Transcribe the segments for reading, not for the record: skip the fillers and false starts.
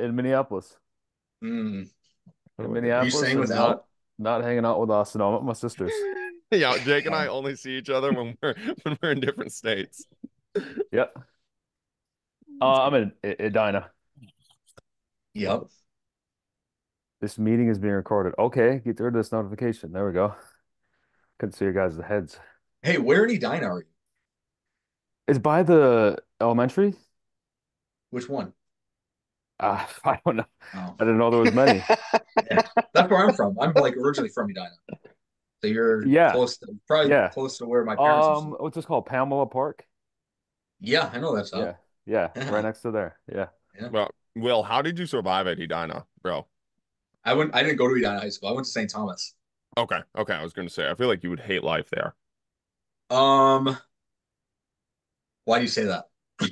in Minneapolis. Mm. In Are you Minneapolis, staying with and Al? not hanging out with us. No, I'm at my sister's. Yeah, Jake and I Oh, only see each other when we're in different states. Yep. I'm in Edina. yep. This meeting is being recorded. Okay, get rid of this notification. There we go. Couldn't see your guys' heads. Hey, where in Edina are you? It's by the elementary. Which one? I don't know. Oh, I didn't know there was many. yeah. That's where I'm from. I'm like originally from Edina. So you're Yeah, close to probably yeah. close to where my parents used to live. What's this called? Pamela Park? Yeah, I know that stuff. Yeah, yeah, right Yeah. next to there. Yeah. Yeah. Well, Will, how did you survive at Edina, bro? I didn't go to Edina High School. I went to St. Thomas. Okay, okay. I was gonna say, I feel like you would hate life there. Um, why do you say that?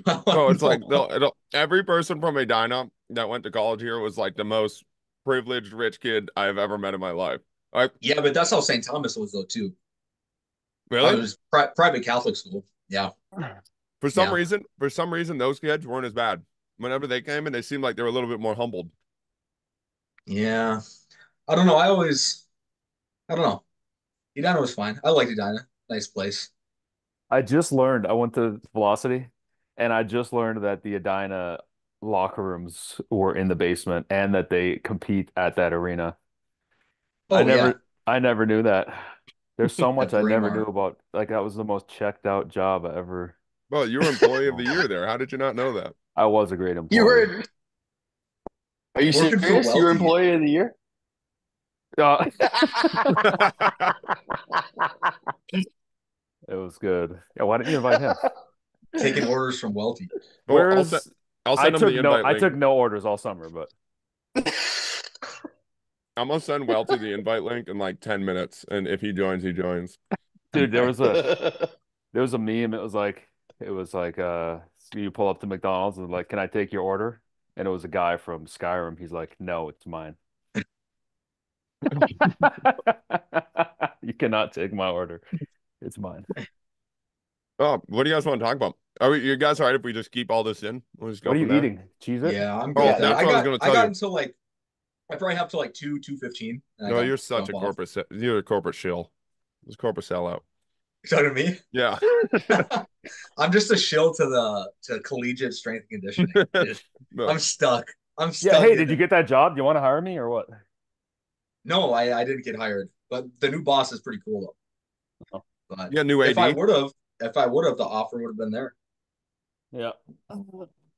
No, it's like No. every person from Edina that went to college here was like the most privileged rich kid I've ever met in my life. Like, Yeah, but that's how St. Thomas was though too. I really? was private Catholic school. Yeah. Yeah. For some reason, those kids weren't as bad. Whenever they came in, they seemed like they were a little bit more humbled. Yeah. I don't know. I don't know. Edina was fine. I liked Edina. Nice place. I just learned. I went to Velocity, and I just learned that the Edina locker rooms were in the basement, and that they compete at that arena. I Oh yeah, never knew that. There's so much at I never knew Braemar. about. Like that was the most checked out job I ever. Well, you were employee of the Oh, year there. How did you not know that? I was a great You employee. were, are you Working for serious? You were Welty, employee of the year? Uh, it was good. Yeah, why didn't you invite him? taking orders from Welty. Well, I'll send Where's I'll send him the invite I link. took no orders all summer, but I'm gonna send Welty the invite link in like 10 minutes, and if he joins, he joins. dude, there was a meme. It was like you pull up to McDonald's and like, can I take your order? And it was a guy from Skyrim. He's like, no, it's mine. You cannot take my order. It's mine. Oh, what do you guys want to talk about? You guys all right if we just keep all this in? We'll just What go are from you there. eating? Cheese it? Yeah, I'm good Oh, with Yeah. that. that's what I was gonna I tell got you. until like I probably have to like 2:15, and I No, got you're such jump a off. you're a corporate shill. Just corporate sellout. You talking to me? Yeah. I'm just a shill to the to collegiate strength and conditioning. No. I'm stuck. I'm Yeah. stuck Hey, in did you it. get that job? Do you want to hire me or what? No, I didn't get hired, but the new boss is pretty cool though. Oh, But Yeah, new AD. if I would have, the offer would have been there. yeah.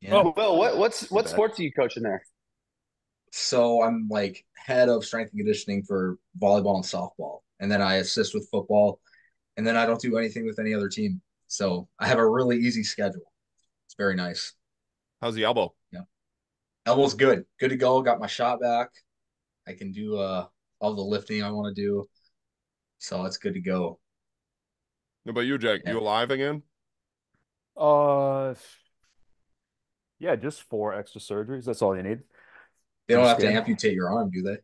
Yeah. Oh, Well, my what bad. sports are you coaching there? So I'm like head of strength and conditioning for volleyball and softball, and then I assist with football, and then I don't do anything with any other team. So I have a really easy schedule. It's very nice. How's the elbow? Yeah. Elbow's good. Good to go. Got my shot back. I can do all the lifting I want to do. So it's good to go. No, but you, Jake, Yeah. you alive again? Uh, yeah, just 4 extra surgeries. That's all you need. They I'm don't just have to scared. amputate your arm, do they?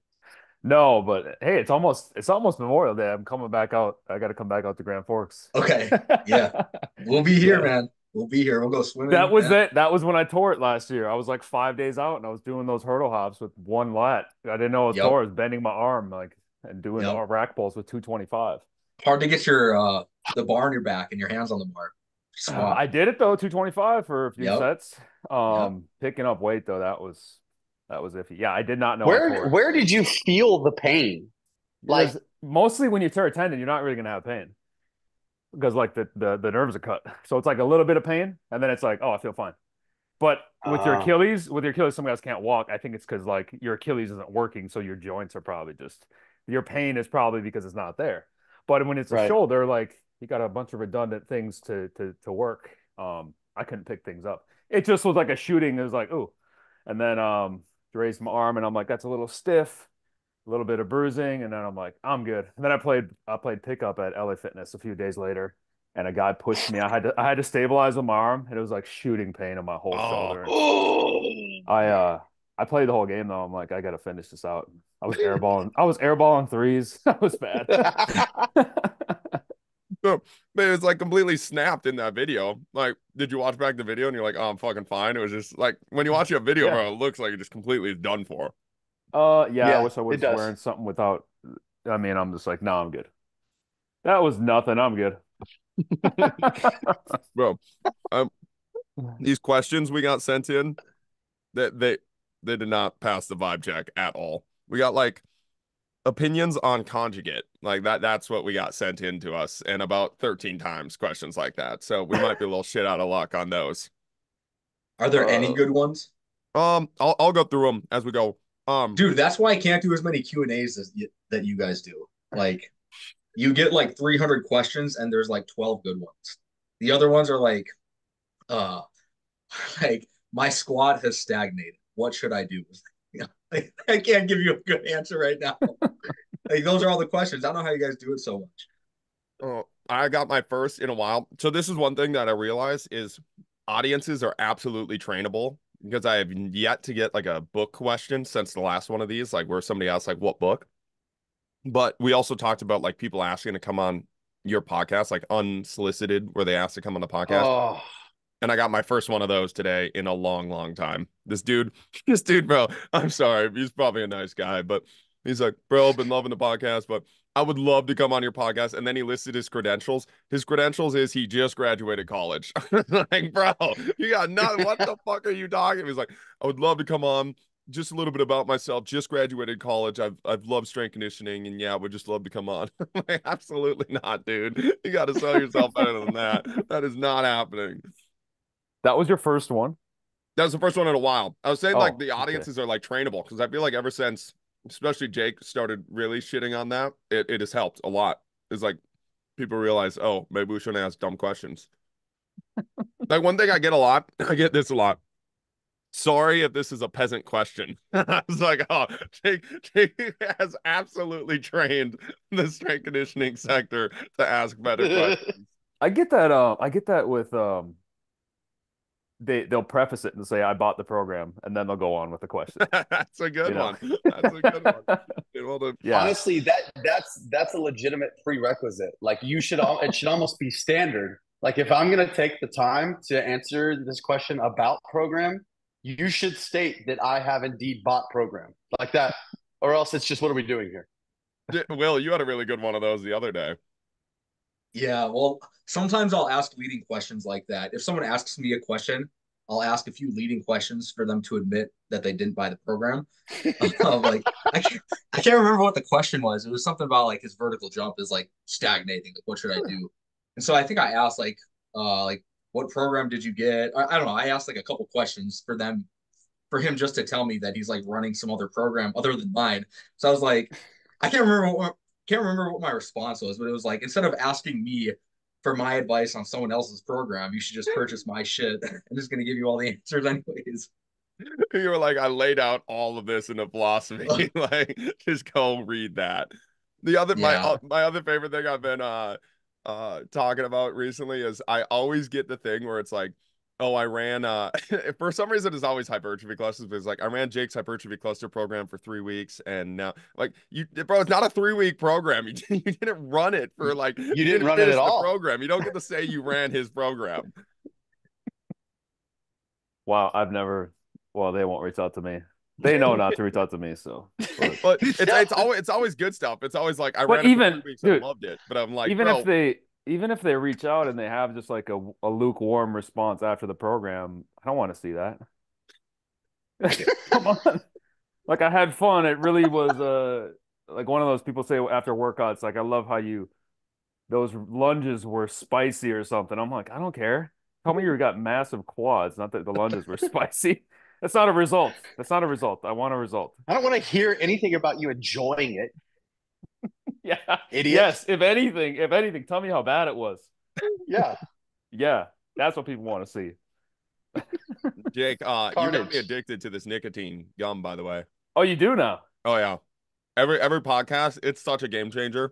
No, but hey, it's almost Memorial Day. I'm coming back out. I got to come back out to Grand Forks. Okay. Yeah. We'll be here, Yeah. man. We'll be here. We'll go swimming. Yeah. That was when I tore it last year. I was like 5 days out and I was doing those hurdle hops with one lat. I didn't know it was Yep. tore. I was bending my arm like and doing Yep. rack pulls with 225. Hard to get your the bar on your back and your hands on the bar. Squat. I did it though, 225 for a few Yep. sets. Yep. Picking up weight though, that was iffy. Yeah, I did not know I tore it. Where did you feel the pain? Like, There's mostly when you tear a tendon, you're not really gonna have pain because like the nerves are cut. So it's like a little bit of pain, and then it's like, oh, I feel fine. But uh, With your Achilles, some guys can't walk. I think it's because like your Achilles isn't working, so your joints are probably just your pain is probably because it's not there. But when it's a right. shoulder, like you got a bunch of redundant things to work. I couldn't pick things up. It just was like a shooting. It was like, ooh, and then raised my arm, and I'm like, that's a little stiff, a little bit of bruising, and then I'm like, I'm good. And then I played pickup at LA Fitness a few days later, and a guy pushed me. I had to stabilize with my arm, and it was like shooting pain in my whole Oh, shoulder. Oh, I uh I played the whole game though. I'm like, I gotta finish this out. I was airballing threes. That was bad. So, but it was like completely snapped in that video. Like, did you watch back the video and you're like, oh, I'm fucking fine? It was just like when you watch a video, Yeah. bro, it looks like it just completely done for. Yeah, I Yeah, wish I it was does. wearing something without. I mean, I'm just like, no, I'm good. That was nothing. I'm good. Bro, um, these questions we got sent in, that they did not pass the vibe check at all. We got like opinions on conjugate. Like that's what we got sent in to us, and about 13 times questions like that. So we might be a little shit out of luck on those. Are there any good ones? I'll go through them as we go. Dude, that's why I can't do as many Q&As that you guys do. Like, you get like 300 questions and there's like 12 good ones. The other ones are uh, like my squat has stagnated. What should I do? Like, I can't give you a good answer right now. Like, those are all the questions. I don't know how you guys do it so much. Oh, I got my first in a while. So this is one thing that I realize is audiences are absolutely trainable because I have yet to get like a book question since the last one of these, like where somebody asked like what book. But we also talked about like people asking to come on your podcast, like unsolicited, where they asked to come on the podcast. Oh, And I got my first one of those today in a long, long time. This dude, bro, I'm sorry. He's probably a nice guy, but he's like, bro, I've been loving the podcast, but I would love to come on your podcast. And then he listed his credentials. His credentials is he just graduated college. Like, bro, you got nothing. What the fuck are you talking? He's like, I would love to come on. Just a little bit about myself. Just graduated college. I've loved strength conditioning, and yeah, would just love to come on. Like, absolutely not, dude. You got to sell yourself better than that. That is not happening. That was your first one. That was the first one in a while. I was saying like Oh, the okay. audiences are like trainable because I feel like ever since, especially Jake started really shitting on that, it has helped a lot. It's like people realize, oh, maybe we shouldn't ask dumb questions. Like one thing I get a lot, I get this a lot. Sorry if this is a peasant question. I was like, oh, Jake has absolutely trained the strength conditioning sector to ask better questions. I get that. I get that with they'll preface it and say I bought the program, and then they'll go on with the question. That's a good You know? one. That's a good one. Well, Yeah. honestly, that's a legitimate prerequisite. Like it should almost be standard. Like if I'm gonna take the time to answer this question about program, you should state that I have indeed bought program like that, or else it's just what are we doing here? Will, you had a really good one of those the other day. Yeah, well, sometimes I'll ask leading questions like that. If someone asks me a question, I'll ask a few leading questions for them to admit that they didn't buy the program. Like I can't remember what the question was. It was something about like his vertical jump is like stagnating. Like, what should I do? And so I think I asked like what program did you get? I don't know. I asked like a couple questions for him just to tell me that he's like running some other program other than mine. So I was like, I can't remember what my response was, but it was like instead of asking me for my advice on someone else's program, you should just purchase my shit. I'm just gonna give you all the answers anyways. You were like, I laid out all of this in a philosophy. Like, just go read that. The other Yeah. my other favorite thing I've been talking about recently is I always get the thing where it's like, oh, I ran for some reason it's always hypertrophy clusters, but it's like I ran Jake's hypertrophy cluster program for 3 weeks, and now like you, bro, it's not a 3 week program. You didn't run it for like You didn't run it finish at the all. program. You don't get to say you ran his program. Wow, I've never. Well, they won't reach out to me. They know not to reach out to me. So, But it's always good stuff. It's always like I But ran it for even, 3 weeks and dude, loved it. But I'm like, even bro, if they reach out and they have just like a lukewarm response after the program, I don't want to see that. Come on. Like I had fun. It really was like one of those people say after workouts, like I love how those lunges were spicy or something. I'm like, I don't care. Tell me you got massive quads, not that the lunges were spicy. That's not a result. That's not a result. I want a result. I don't want to hear anything about you enjoying it. Yeah. Idiot. Yes. If anything, tell me how bad it was. Yeah. Yeah. That's what people want to see. Jake, you got me Carnage. addicted to this nicotine gum, by the way. Oh, you do now. Oh yeah. Every podcast, it's such a game changer.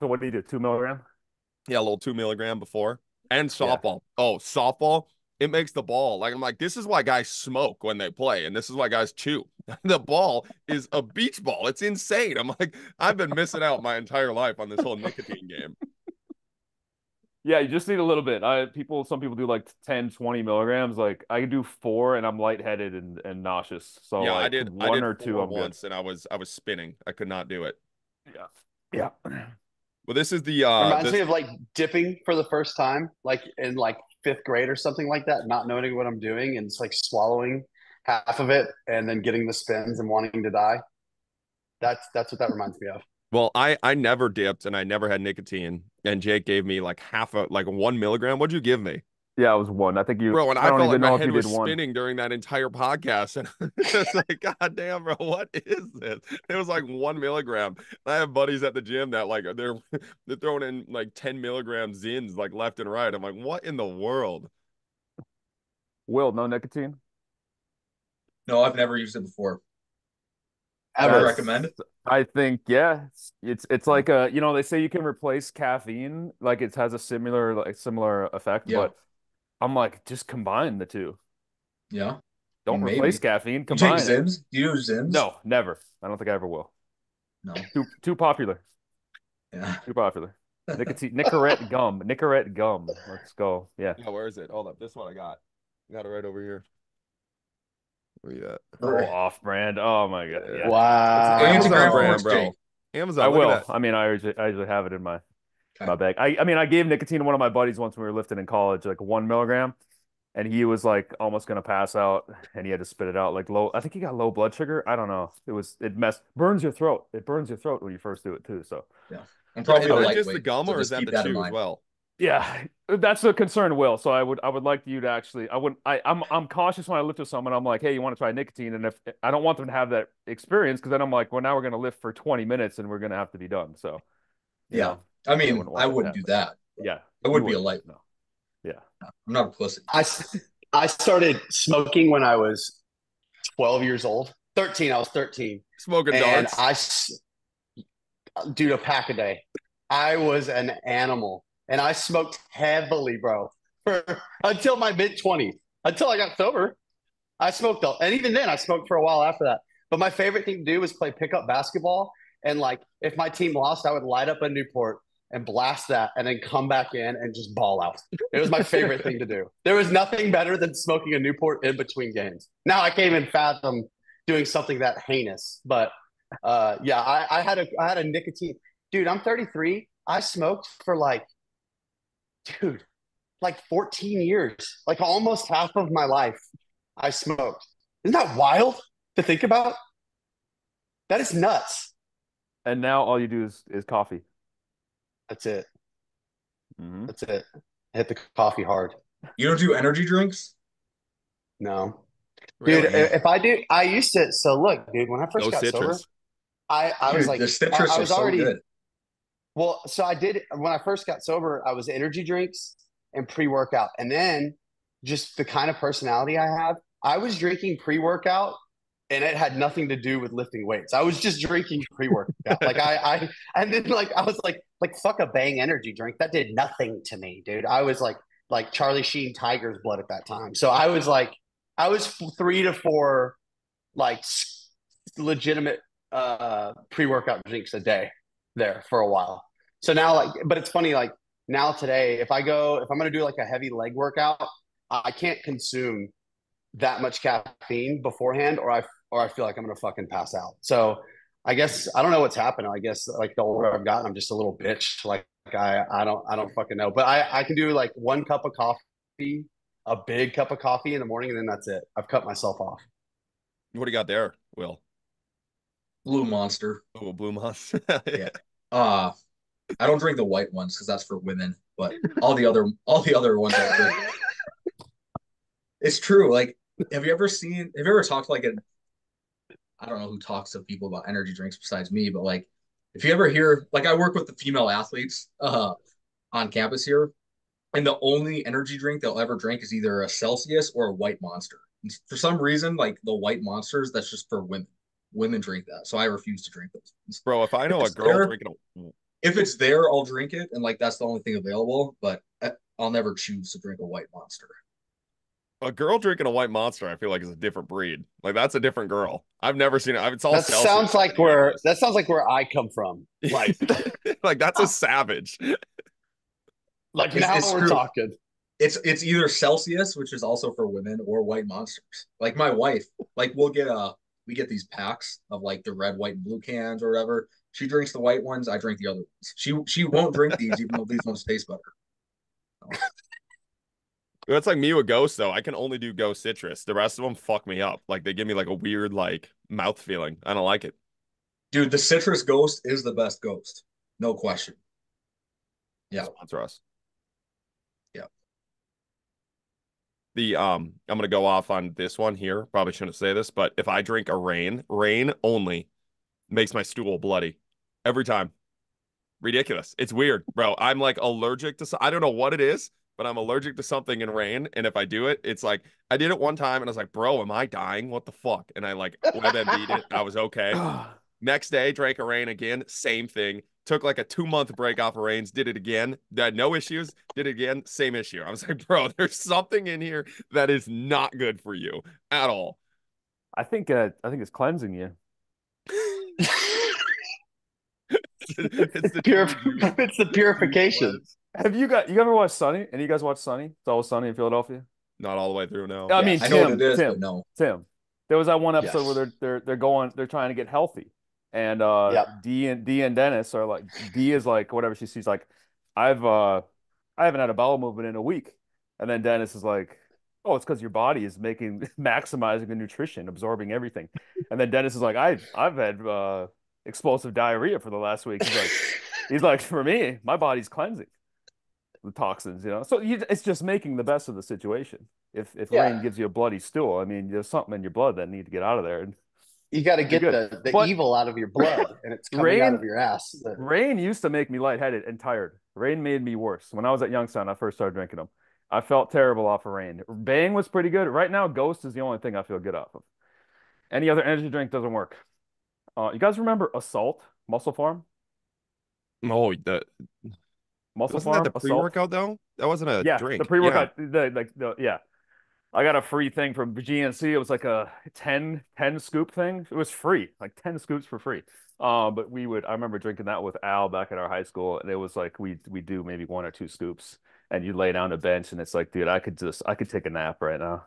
So what do you do? 2 milligram? Yeah, a little 2 milligram before. And Yeah. softball. Oh, softball, it makes the ball. Like I'm like, this is why guys smoke when they play, and this is why guys chew. The ball is a beach ball. It's insane. I'm like, I've been missing out my entire life on this whole nicotine game. Yeah, you just need a little bit. Some people do like 10, 20 milligrams. Like I do 4 and I'm lightheaded and nauseous. So Yeah, like I one did or two, 4 I'm good. once and I was spinning. I could not do it. Yeah. Yeah. Well, this is Reminds me this of like dipping for the first time, like in like fifth grade or something like that, not knowing what I'm doing and it's like swallowing half of it and then getting the spins and wanting to die. That's what that reminds me of. well, I never dipped and I never had nicotine. And Jake gave me like like 1 milligram. What'd you give me? Yeah, it was one. I think Bro, and I I don't felt like even my know if head you was did one. spinning during that entire podcast. And it's like, God damn, bro, what is this? It was like 1 milligram. I have buddies at the gym that like they're throwing in like 10 milligram zins like left and right. I'm like, what in the world? Will, no nicotine? No, I've never used it before. I would Ever. recommend it. I think yeah, it's like they say you can replace caffeine, like it has a similar effect, Yeah, but I'm like just combine the two. yeah. I Don't mean, replace maybe. caffeine, You take combine it. Zims? Do you use Zims? No, never. I don't think I ever will. No. Too popular. Yeah. Too popular. Nicorette gum. Nicorette gum. Let's go. Yeah. Yeah, where is it? Hold up. This one I got. Got it right over here. Where you at? Oh, off brand. Oh my God. Yeah. Wow. Bring it to Amazon Grand brand, Forks, bro. Jake. Amazon. I Look will. at that. I mean, I usually have it in my Okay. bag. I mean, I gave nicotine to one of my buddies once when we were lifting in college, like 1 milligram, and he was like almost gonna pass out, and he had to spit it out like low. I think he got low blood sugar. I don't know. It burns your throat. It burns your throat when you first do it too. So Yeah. I'm Yeah, probably is a that just the lightweight, gum so or is just that keep the that in chew as mind. well? yeah, that's the concern, Will. So I would like you to actually. I wouldn't. I'm cautious when I lift with someone. I'm like, hey, you want to try nicotine? And if I don't want them to have that experience, because then I'm like, well, now we're gonna lift for 20 minutes and we're gonna have to be done. So, you Yeah. know, I I mean, wouldn't I want that to wouldn't do happen. that. Yeah, I you would be a wouldn't. light. No. Yeah. I'm not a pussy. I started smoking when I was 12 years old. 13. I was 13. Smoking And darts. dude, a pack a day. I was an animal. And I smoked heavily, bro, for until my mid 20s. Until I got sober. I smoked, and even then, I smoked for a while after that. But my favorite thing to do was play pickup basketball. And like, if my team lost, I would light up a Newport and blast that, and then come back in and just ball out. It was my favorite thing to do. There was nothing better than smoking a Newport in between games. Now I can't even fathom doing something that heinous. But yeah, I had a nicotine. Dude, I'm 33. I smoked for dude, like 14 years, like almost half of my life. I smoked. Isn't that wild to think about? That is nuts. And now all you do is coffee. That's it. Hmm. That's it. Hit the coffee hard. You don't do energy drinks? No. Dude, Really? if I do, I used to. So look, dude, when I Go first got sober, citrus. I was Dude, like, the citrus I are was so already, good. well, so I did, when I first got sober, I was energy drinks and pre workout. And then just the kind of personality I have, I was drinking pre workout and it had nothing to do with lifting weights. I was just drinking pre-workout. Like and then like I was like fuck a Bang energy drink. That did nothing to me, dude. I was like Charlie Sheen Tiger's blood at that time. So I was 3 to 4 like legitimate pre-workout drinks a day there for a while. So now but it's funny, like now today, if I'm gonna do like a heavy leg workout, I can't consume that much caffeine beforehand, or I feel like I'm gonna fucking pass out. So I guess I don't know what's happened. I guess like the older I've gotten, I'm just a little bitch. Like I don't fucking know. But I can do like 1 cup of coffee, a big cup of coffee in the morning, and then that's it. I've cut myself off. What do you got there, Will? Blue Monster. Oh, Blue Moss. Yeah. I don't drink the white ones because that's for women, but all the other ones I drink. It's true. Like, have you ever talked to like I don't know who talks to people about energy drinks besides me, but like if you ever hear, like I work with the female athletes on campus here, and the only energy drink they'll ever drink is either a Celsius or a White Monster. And for some reason, like the White Monsters, that's just for women. Women drink that, so I refuse to drink those. Bro, if I know a It's girl there. drinking a If it's there, I'll drink it, and like that's the only thing available. But I'll never choose to drink a White Monster. girl drinking a white monster, I feel like is a different breed. Like that's a different girl. I've never seen it. It's all That Celsius, sounds like to be honest. where I come from. Like like that's a savage. Like It's, now it's we're true. talking. It's either Celsius, which is also for women, or White Monsters. Like my wife, like we get these packs of like the red, white, and blue cans or whatever. She drinks the white ones. I drink the other ones. She won't drink these, even though these ones taste better. That's like me with Ghost though. I can only do Ghost citrus. The rest of them fuck me up. Like they give me like a weird like mouth feeling. I don't like it. Dude, the citrus ghost is the best ghost, no question. Yeah, Sponsor us. yeah. I'm gonna go off on this one here. Probably shouldn't say this, but if I drink a rain only makes my stool bloody every time. Ridiculous. It's weird, bro. I'm like allergic to I don't know what it is, but I'm allergic to something in rain. And if I do it, it's like I did it one time and I was like, bro, am I dying? What the fuck? And I like WebMD'd it. I was okay. Next day, drank a rain again, same thing. Took like a 2-month break off of rains, did it again. Had no issues, did it again, same issue. I was like, bro, there's something in here that is not good for you at all. I think it's cleansing you. It's the It's the purification. You ever watched Sunny? Any of you guys watch Sunny? It's Always Sunny in Philadelphia. Not all the way through, no. I mean, I know what Tim, it is, Tim, but no. Tim. There was that one episode Yes. where they're trying to get healthy, and Yep. D and Dennis are like, D is like whatever she's like, I haven't had a bowel movement in a week, and then Dennis is like, oh, it's because your body is maximizing the nutrition, absorbing everything, and then Dennis is like, I've had explosive diarrhea for the last week. He's like, for me, my body's cleansing the toxins, So it's just making the best of the situation. If Yeah. rain gives you a bloody stool, I mean, there's something in your blood that need to get out of there. And You got to get good. the But evil out of your blood, and it's coming out rain- of your ass. rain used to make me lightheaded and tired. Rain made me worse. When I was at Youngstown, I first started drinking them. I felt terrible off of rain. Bang was pretty good. Right now, Ghost is the only thing I feel good off of. Any other energy drink doesn't work. You guys remember Assault, Muscle Farm? Oh, Muscle wasn't Farm, that the Assault? pre-workout though? That wasn't a Yeah, drink. the pre-workout, yeah. I got a free thing from GNC. It was like a 10 scoop thing. It was free, like 10 scoops for free. But I remember drinking that with Al back at our high school, and it was like we do maybe 1 or 2 scoops, and you lay down a bench, and it's like, dude, I could take a nap right now.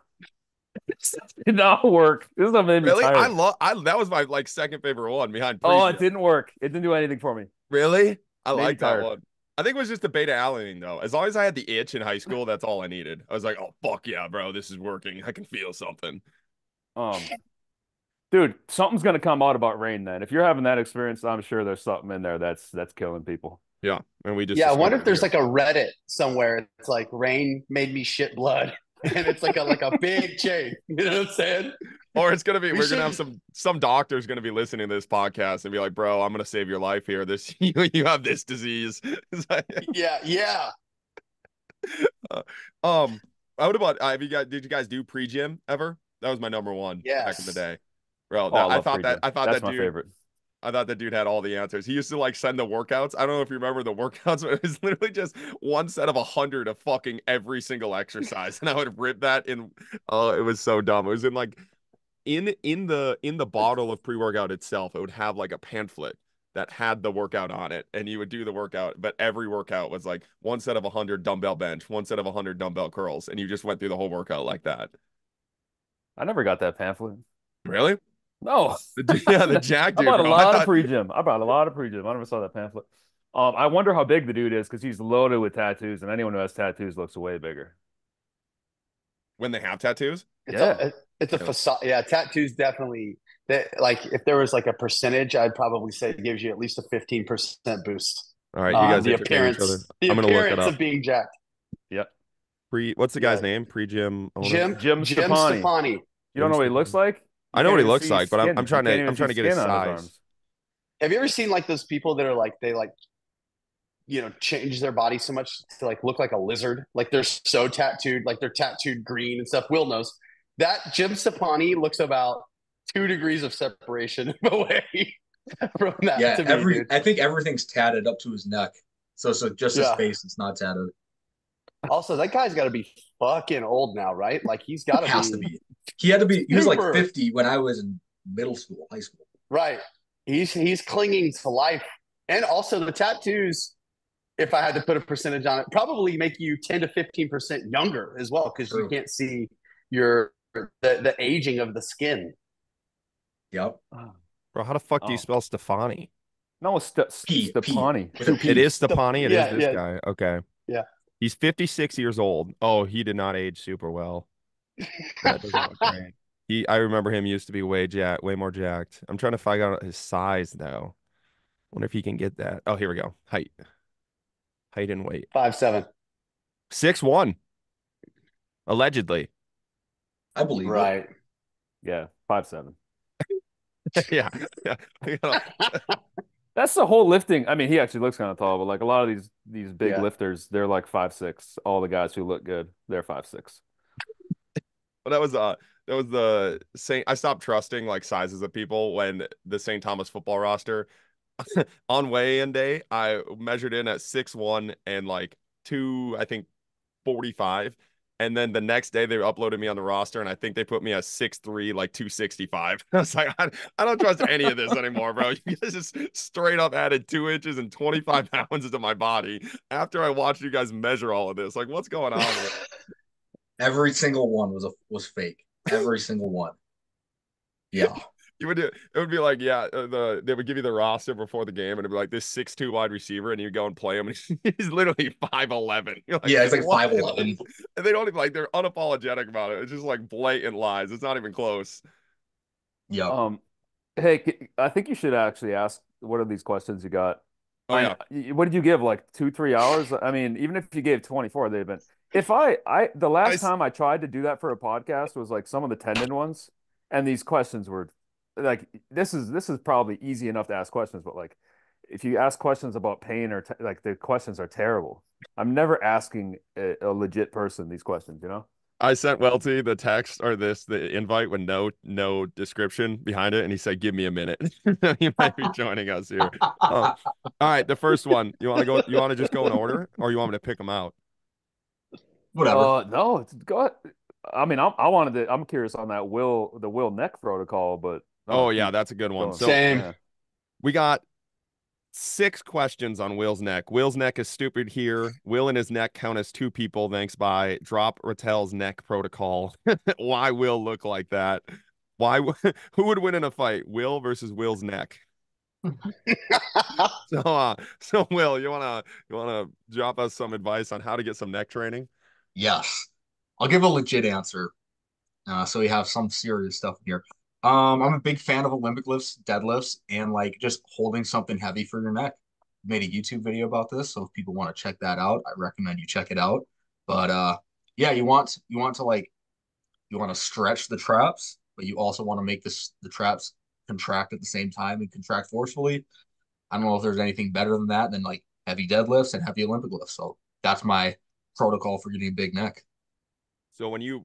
It did not work. This is what made me Really? tired. That was my like second favorite one behind Oh, Preview. it didn't work. It didn't do anything for me. Really? I Made me like that tired. one. I think it was just the beta alanine though. As long as I had the itch in high school, that's all I needed. I was like, oh fuck yeah, bro, this is working. I can feel something. Dude, something's gonna come out about rain then. If you're having that experience, I'm sure there's something in there that's killing people. Yeah. And we just Yeah, I wonder if discovered there's it like a Reddit somewhere. It's like rain made me shit blood, and it's like a big chain. You know what I'm saying? here. Or it's gonna be We we're gonna have should- some doctor's gonna be listening to this podcast and be like, bro, I'm gonna save your life here. This you have this disease. It's like, Yeah. what about did you guys do pre-gym ever? That was my number one back in the Yes. day. Bro, Oh, I I love thought pre-gym. that That's my dude favorite. I thought that dude had all the answers. He used to like send the workouts. I don't know if you remember the workouts, but it was literally just one set of 100 of fucking every single exercise. And I would rip that in. Oh, it was so dumb. It was in like in the bottle of pre-workout itself, it would have like a pamphlet that had the workout on it. And you would do the workout, but every workout was like one set of 100 dumbbell bench, one set of 100 dumbbell curls, and you just went through the whole workout like that. I never got that pamphlet. Really? No. Yeah, the Jack I dude. bought a bro. lot thought- of pre-gym. I bought a lot of pre-gym. I never saw that pamphlet. I wonder how big the dude is because he's loaded with tattoos, and anyone who has tattoos looks way bigger. when they have tattoos. It's a facade. Yeah, tattoos definitely. Like if there was like a percentage, I'd probably say it gives you at least a 15% boost. All right, you guys the entertain each other. appearance, the I'm gonna look it appearance up. of being jacked. Yep. What's the guy's Yeah. name? Pre-gym owner? Jim Stefani. Stefani. You don't know what he looks like? I know what he Can't even looks see like, but I'm skin. trying You to can't even see get his skin on size. arms. Have you ever seen like those people that are like they like change their body so much to like look like a lizard? Like they're so tattooed, like they're tattooed green and stuff. Will knows that Jim Stefani looks about 2 degrees of separation away from that. Yeah, to me, dude. I think everything's tatted up to his neck. So just his Yeah. face is not tatted. Also, that guy's got to be fucking old now, right? Like he's got It has to be. He was like Super. 50 when I was in middle school, high school. right. He's clinging to life, and also the tattoos. if I had to put a percentage on it, probably make you 10 to 15% younger as well, because you can't see the aging of the skin. Yep. Bro, how the fuck do you Oh. spell Stefani? No, P. Stepani. With a P. It is Stefani. It is Yeah, this yeah. guy. Okay. Yeah. He's 56 years old. Oh, he did not age super well. That doesn't look great. I remember him used to be way more jacked. I'm trying to find out his size though. Wonder if he can get that. Oh, here we go. Height and weight. 5'7". 6'1", allegedly. I believe it. Right. Yeah, 5'7". Yeah. That's the whole lifting. I mean, he actually looks kind of tall, but like a lot of these big Yeah. lifters, they're like 5'6". All the guys who look good, they're 5'6". Well, that was the Saint. I stopped trusting like sizes of people when the St. Thomas football roster on weigh-in day, I measured in at 6'1" and like 245. And then the next day they uploaded me on the roster, and I think they put me at 6'3", like 265. I was like, I don't trust any of this anymore, bro. You guys just straight up added 2 inches and 25 pounds into my body after I watched you guys measure all of this. Like, what's going on here? Every single one was fake. Every single one. Yeah. It would be like, yeah, they would give you the roster before the game, and it'd be like this 6'2" wide receiver, and you go and play him, and he's literally 5'11". You're like, Yeah, it's like what? 5'11". And they don't even like, they're unapologetic about it. It's just like blatant lies. It's not even close. Yep. Hey, I think you should actually ask what are these questions you got? Oh yeah, What did you give? Like 2, 3 hours? I mean, even if you gave 24, they've been. If the last time I tried to do that for a podcast was like some of the tendon ones, and these questions were like this is probably easy enough to ask questions, but like if you ask questions about pain or like the questions are terrible. I'm never asking a legit person these questions, you know? I sent Welty the text or the invite with no description behind it, and he said, "Give me a minute." He might be joining us here. All right, the first one. You want to go? You want to just go in order, or you want me to pick them out? Whatever. No, go ahead. I mean, I'm curious on that the Will Neck protocol, but Oh yeah, that's a good one. going. So Same. Yeah. we got 6 questions on Will's neck. Will's neck is stupid here. Will and his neck count as 2 people. Thanks. By drop Rattel's neck protocol. Why Will look like that? Who would win in a fight? Will versus Will's neck. So Will, you wanna drop us some advice on how to get some neck training? Yes. I'll give a legit answer. So we have some serious stuff here. I'm a big fan of Olympic lifts, deadlifts, and like just holding something heavy for your neck. Made a YouTube video about this, so if people want to check that out, I recommend you check it out. But yeah, you want to stretch the traps, but you also want to make the traps contract at the same time and contract forcefully. I don't know if there's anything better than that than like heavy deadlifts and heavy Olympic lifts. So that's my protocol for getting a big neck. So when you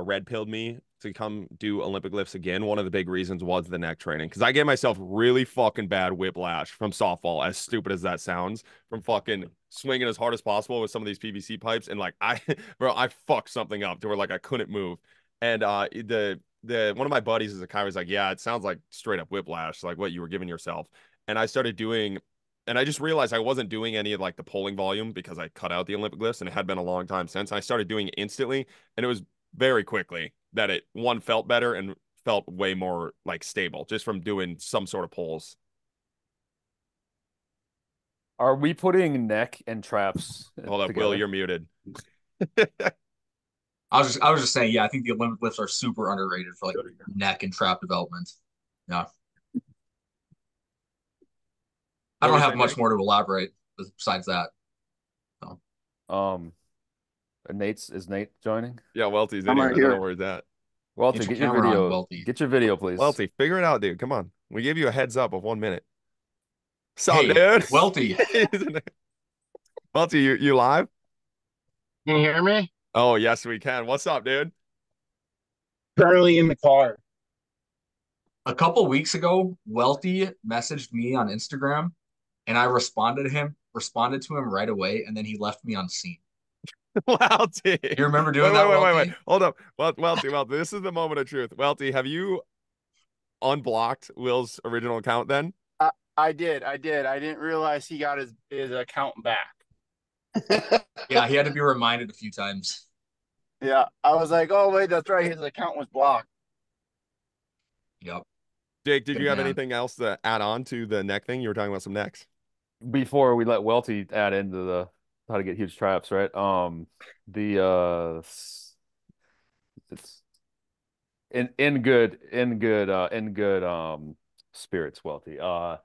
red pilled me to come do Olympic lifts again, one of the big reasons was the neck training, because I gave myself really fucking bad whiplash from softball, as stupid as that sounds, from fucking swinging as hard as possible with some of these PVC pipes, and like I fucked something up to where like I couldn't move, and the one of my buddies is a guy was like, yeah, it sounds like straight up whiplash, like what you were giving yourself, and I started doing. And I just realized I wasn't doing any of like the pulling volume because I cut out the Olympic lifts, and it had been a long time since. And I started doing it instantly, and it was very quickly that it felt better and felt way more like stable just from doing some sort of pulls. Are we putting neck and traps Hold up, together? Will, you're muted. I was just saying, yeah, I think the Olympic lifts are super underrated for like neck and trap development. Yeah. I don't have much more to elaborate besides that. So. Is Nate joining? Yeah, Welty's in I'm here. right I don't here. know where he's at. Welty, Get your get your camera on, video. Welty. Get your video, please. Welty, figure it out, dude. Come on. We gave you a heads up of 1 minute. Sup, Hey, dude? Welty. Welty, you live? Can you hear me? Oh, yes, we can. What's up, dude? Currently in the car. A couple weeks ago, Welty messaged me on Instagram, and I responded to him right away, and then he left me unseen. Welty. You remember doing that, Welty? Wait. Hold up. Welty, this is the moment of truth. Welty, have you unblocked Will's original account then? I did. I didn't realize he got his account back. Yeah, he had to be reminded a few times. Yeah, I was like, oh wait, that's right. His account was blocked. Yep. Jake, did Good you have man. anything else to add on to the neck thing? You were talking about some necks. Before we let Welty add into the how to get huge traps, right? The it's in good spirits, Welty. I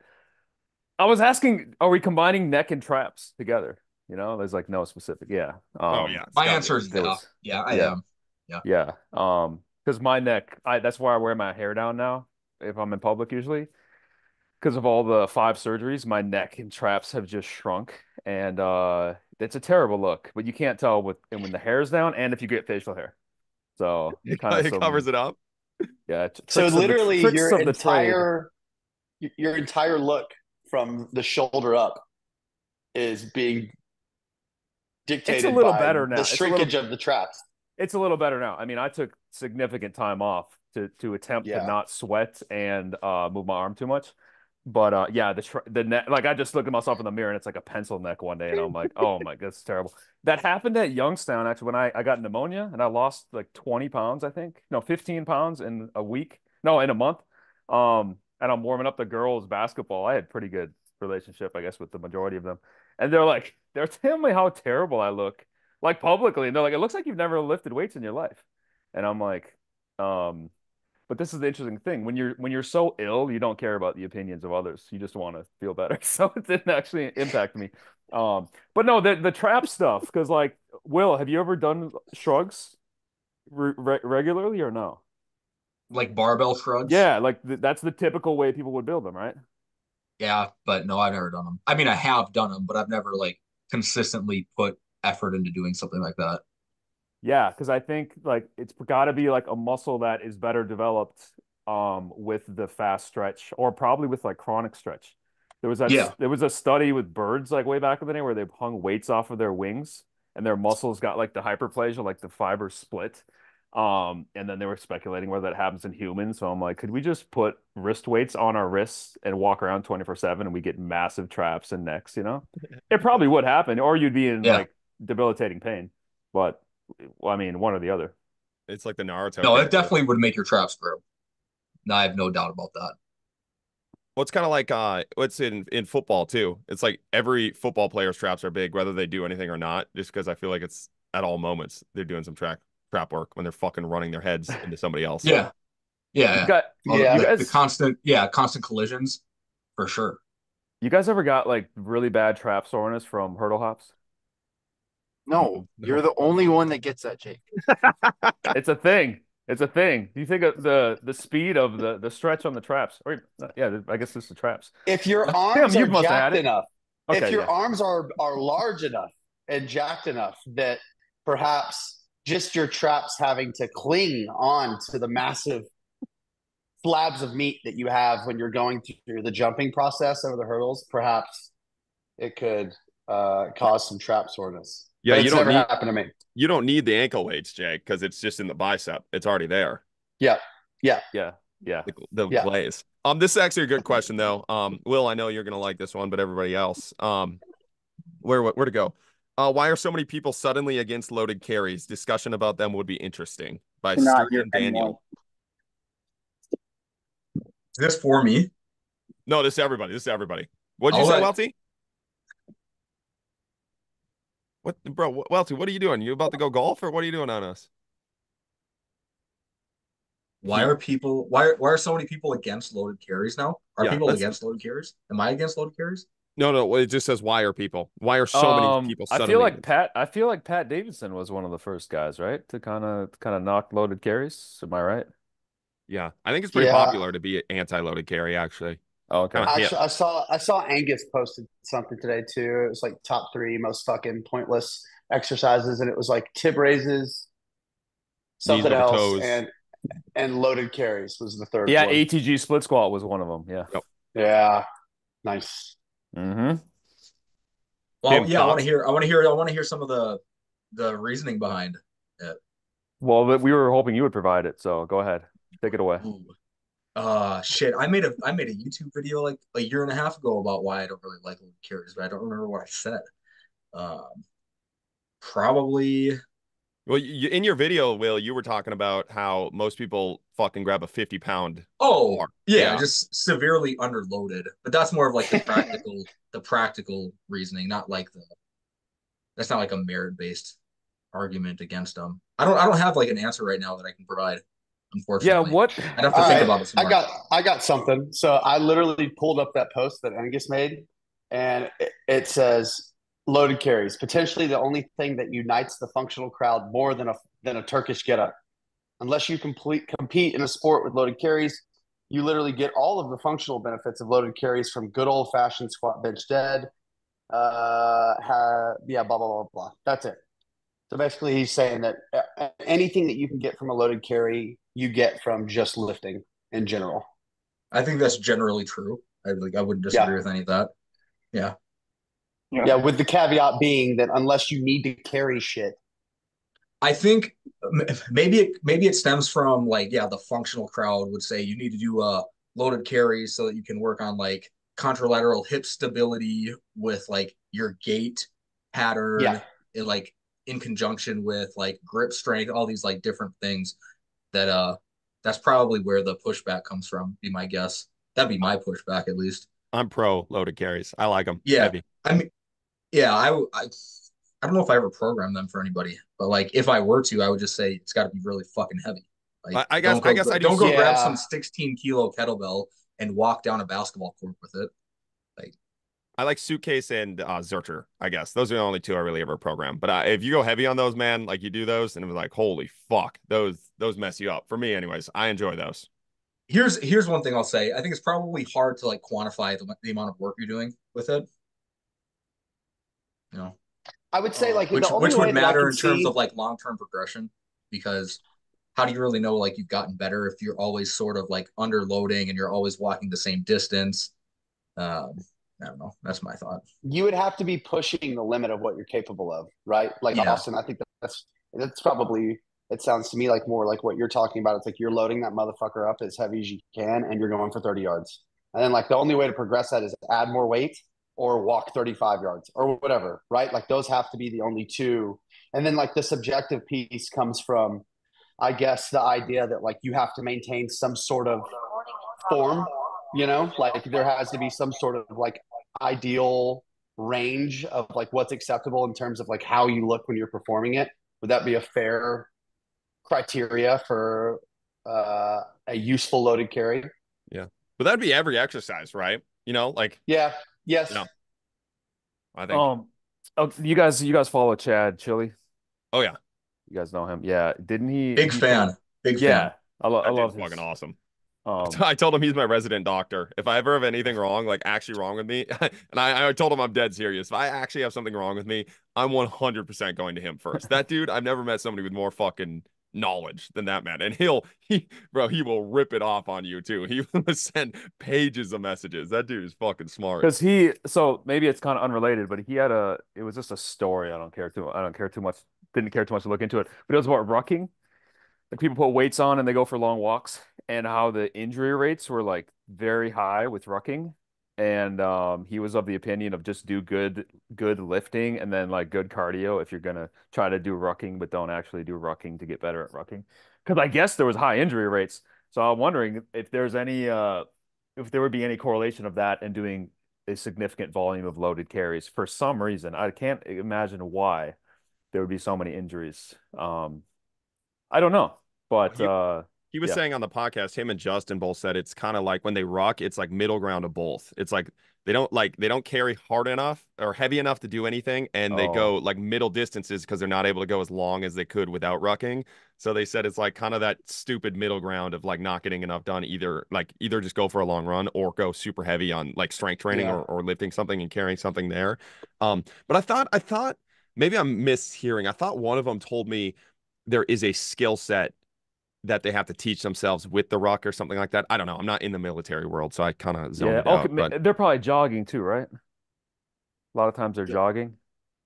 was asking, are we combining neck and traps together? You know, there's like no specific. Yeah. Oh yeah, it's My gotta be. answer is There yeah. was Yeah, I yeah. am. Yeah. Yeah. Because my neck, that's why I wear my hair down now if I'm in public usually. Because of all the 5 surgeries, my neck and traps have just shrunk. And it's a terrible look, but you can't tell when the hair's down and if you get facial hair. So kind of It covers some it up. yeah, So literally, tricks of the trade. your entire look from the shoulder up is being It's a dictated little by better the now. shrinkage of the traps. It's a little better now. I mean, I took significant time off to attempt to Yeah. not sweat and move my arm too much. But yeah, the neck, like I just looked at myself in the mirror and it's like a pencil neck one day, and I'm like, oh my God, that's terrible. That happened at Youngstown actually when I got pneumonia and I lost like 20 pounds, I think. No, 15 pounds in a week. No, in a month. And I'm warming up the girls' basketball. I had pretty good relationship, I guess, with the majority of them. And they're telling me how terrible I look, like publicly. And they're like, it looks like you've never lifted weights in your life. And I'm like, um, but this is the interesting thing. When you're so ill, you don't care about the opinions of others. You just want to feel better. So it didn't actually impact me. But no, the trap stuff, because like, Will, have you ever done shrugs regularly or no? Like barbell shrugs. Yeah, like that's the typical way people would build them, right? Yeah, but no, I've never done them. I mean, I have done them, but I've never like consistently put effort into doing something like that. Yeah, because I think like it's got to be like a muscle that is better developed with the fast stretch or probably with like chronic stretch. Yeah. There was a study with birds like way back in the day where they hung weights off of their wings and their muscles got like the hyperplasia, like the fibers split. And then they were speculating whether that happens in humans. So I'm like, could we just put wrist weights on our wrists and walk around 24/7 and we get massive traps and necks, you know? It probably would happen, or you'd be in Yeah. like debilitating pain. But well, I mean, one or the other. It's like the Naruto No, it character. definitely would make your traps grow. No, I have no doubt about that. Well, it's kind of like what's in football too. It's like every football player's traps are big, whether they do anything or not. Just because I feel like it's at all moments they're doing some trap work when they're fucking running their heads into somebody else. Yeah. Yeah. You Yeah. got Oh, Yeah. the constant, constant collisions for sure. you guys ever got like really bad trap soreness from hurdle hops? No, you're the only one that gets that, Jake. It's a thing. It's a thing. Do you think of the speed of the stretch on the traps? Or yeah, I guess it's the traps. If your Tim, arms you are must have had jacked it. enough, Okay, if your yeah. arms are large enough and jacked enough that perhaps just your traps having to cling on to the massive slabs of meat that you have when you're going through the jumping process over the hurdles, perhaps it could cause some trap soreness. Yeah, But you it's don't never need happened to me. you don't need the ankle weights, Jake, because it's just in the bicep. It's already there. Yeah, yeah, Yeah. Yeah. The Yeah. glaze. This is actually a good question though. Will, I know you're gonna like this one, but everybody else, where to go? Why are so many people suddenly against loaded carries? Discussion about them would be interesting. By Not Sterling here Daniel. Is this for me? No, this is everybody. This is everybody. What'd you All say, right. Welty? What, bro? Welty, what are you doing? You about to go golf, or what are you doing on us? Why are so many people against loaded carries now? Are Yeah, people let's- against loaded carries? Am I against loaded carries? No. It just says why are people? Why are so many people I suddenly? feel like Pat Davidson was one of the first guys, right? To kind of knock loaded carries. Am I right? Yeah, I think it's pretty Yeah. popular to be anti-loaded carry. Actually, Oh, okay. Kinda- Actually, I saw Angus posted something today too. It was like top 3 most fucking pointless exercises, and it was like tib raises, something over else, toes. and loaded carries was the third Yeah, one. ATG split squat was one of them. Yeah. Yep. Yeah, nice. Mm-hmm. Well, Tim, yeah, I want thoughts? to hear some of the reasoning behind it. Well, we were hoping you would provide it, so go ahead. Take it away. Ooh. Shit. I made a YouTube video like a year and a half ago about why I don't really like loaded carries, but I don't remember what I said. Um, Probably. Well, in your video, Will, you were talking about how most people fucking grab a 50-pound Oh, bar. yeah, Yeah. just severely underloaded. But that's more of like the practical reasoning, not like the that's not like a merit-based argument against them. I don't have like an answer right now that I can provide, Yeah, unfortunately. what? I'd have to All think right, about it some I more. got I got something. So I literally pulled up that post that Angus made, and it says loaded carries potentially the only thing that unites the functional crowd more than a Turkish getup. Unless you compete in a sport with loaded carries, you literally get all of the functional benefits of loaded carries from good old fashioned squat bench dead. Yeah, blah blah blah blah. That's it. So basically, he's saying that anything that you can get from a loaded carry, you get from just lifting in general. I think that's generally true. I wouldn't disagree Yeah. with any of that. Yeah. Yeah, with the caveat being that unless you need to carry shit. I think maybe it stems from like yeah the functional crowd would say you need to do loaded carries so that you can work on like contralateral hip stability with like your gait Yeah. pattern like in conjunction with like grip strength, all these like different things that that's probably where the pushback comes from, be my guess. That'd be my pushback at least. I'm pro loaded carries. I like them Yeah. heavy. I mean yeah, I don't know if I ever programmed them for anybody, but like if I were to, I would just say it's got to be really fucking heavy. Like I guess I do. don't go grab some Yeah. 16 kilo kettlebell and walk down a basketball court with it. Like I like Suitcase and Zercher, I guess. Those are the only two I really ever program. But if you go heavy on those, man, like you do those, and it was like, holy fuck, those mess you up. For me, anyways, I enjoy those. here's one thing I'll say. I think it's probably hard to like quantify the amount of work you're doing with it. You know, I would say like the which only would way that I matter can in terms of see. like long-term progression because how do you really know like you've gotten better if you're always sort of like underloading and you're always walking the same distance? Um, I don't know. That's my thought. You would have to be pushing the limit of what you're capable of, right? Like Yeah. Austin, I think that's probably it sounds to me like more like what you're talking about. It's like you're loading that motherfucker up as heavy as you can and you're going for 30 yards. And then like the only way to progress that is add more weight or walk 35 yards or whatever, right? Like those have to be the only two. And then like the subjective piece comes from I guess the idea that like you have to maintain some sort of form, like there has to be some sort of like ideal range of like what's acceptable in terms of like how you look when you're performing it. Would that be a fair criteria for a useful loaded carry? Yeah. But that'd be every exercise, right? Like, Yeah. Yes. I think. Oh, you guys follow Chad Chili? Oh yeah, You guys know him? Yeah. Didn't he? Big fan. Big fan. Yeah. I that love dude's fucking his. awesome. Um, I told him he's my resident doctor. If I ever have anything wrong, like actually wrong with me, and I told him I'm dead serious. If I actually have something wrong with me, I'm 100% going to him first. That dude, I've never met somebody with more fucking knowledge than that man. And he will rip it off on you too. He will send pages of messages. That dude is fucking smart. because so maybe it's kind of unrelated, but it was just a story. I don't care too much. Didn't care too much to look into it, but it was about rucking. Like people put weights on and they go for long walks, and how the injury rates were like very high with rucking. And he was of the opinion of just do good lifting and then like good cardio if you're gonna try to do rucking, but don't actually do rucking to get better at rucking. Because I guess there was high injury rates. So I'm wondering if there's any if there would be any correlation of that and doing a significant volume of loaded carries for some reason. I can't imagine why there would be so many injuries. I don't know, but He was yeah. saying on the podcast, him and Justin both said it's kind of like when they ruck, it's like middle ground of both. It's like they don't carry hard enough or heavy enough to do anything, and they Oh, go like middle distances because they're not able to go as long as they could without rucking. So they said it's like kind of that stupid middle ground of like not getting enough done, either just go for a long run or go super heavy on like strength training Yeah. or lifting something and carrying something there. But I thought maybe I'm mishearing. I thought one of them told me there is a skill set that they have to teach themselves with the ruck or something like that. I don't know. I'm not in the military world, so I kind of zoned yeah. it Okay, out. But they're probably jogging too, right? A lot of times they're jogging.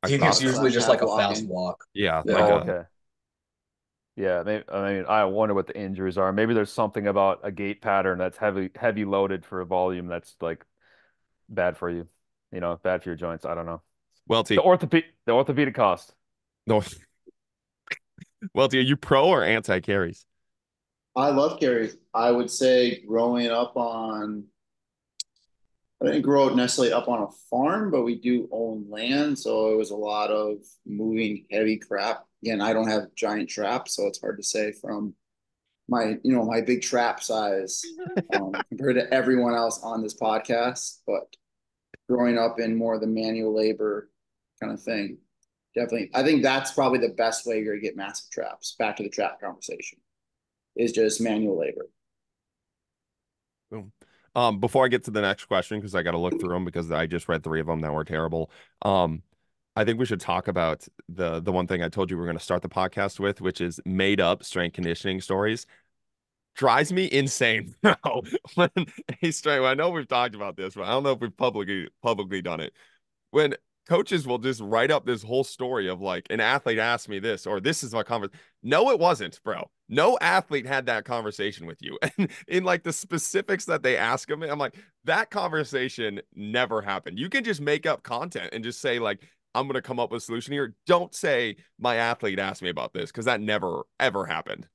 I I think thought it's so. usually just like a fast Walking. walk. Yeah, Yeah. like Oh, a okay. Yeah, I mean, I wonder what the injuries are. Maybe there's something about a gait pattern that's heavy loaded for a volume that's like bad for you, bad for your joints. I don't know. Welty, The orthopedic cost. no, Welty, are you pro or anti carries? I love carries. I would say growing up on, I didn't grow up necessarily up on a farm, but we do own land. So it was a lot of moving heavy crap. Again, I don't have giant traps, so it's hard to say from my big trap size compared to everyone else on this podcast. But growing up in more of the manual labor kind of thing, definitely, I think that's probably the best way you're going to get massive traps. Back to the trap conversation is just manual labor. Boom. Before I get to the next question, because I got to look through them because I just read 3 of them that were terrible. I think we should talk about the one thing I told you we're going to start the podcast with, which is made up strength conditioning stories. Drives me insane, bro. When I know we've talked about this, but I don't know if we've publicly done it. When coaches will just write up this whole story of like an athlete asked me this, or this is my conversation. No, it wasn't, bro. No athlete had that conversation with you. And in like the specifics that they ask them, I'm like, that conversation never happened. You can just make up content and just say, like, I'm gonna come up with a solution here. Don't say my athlete asked me about this, because that never ever happened.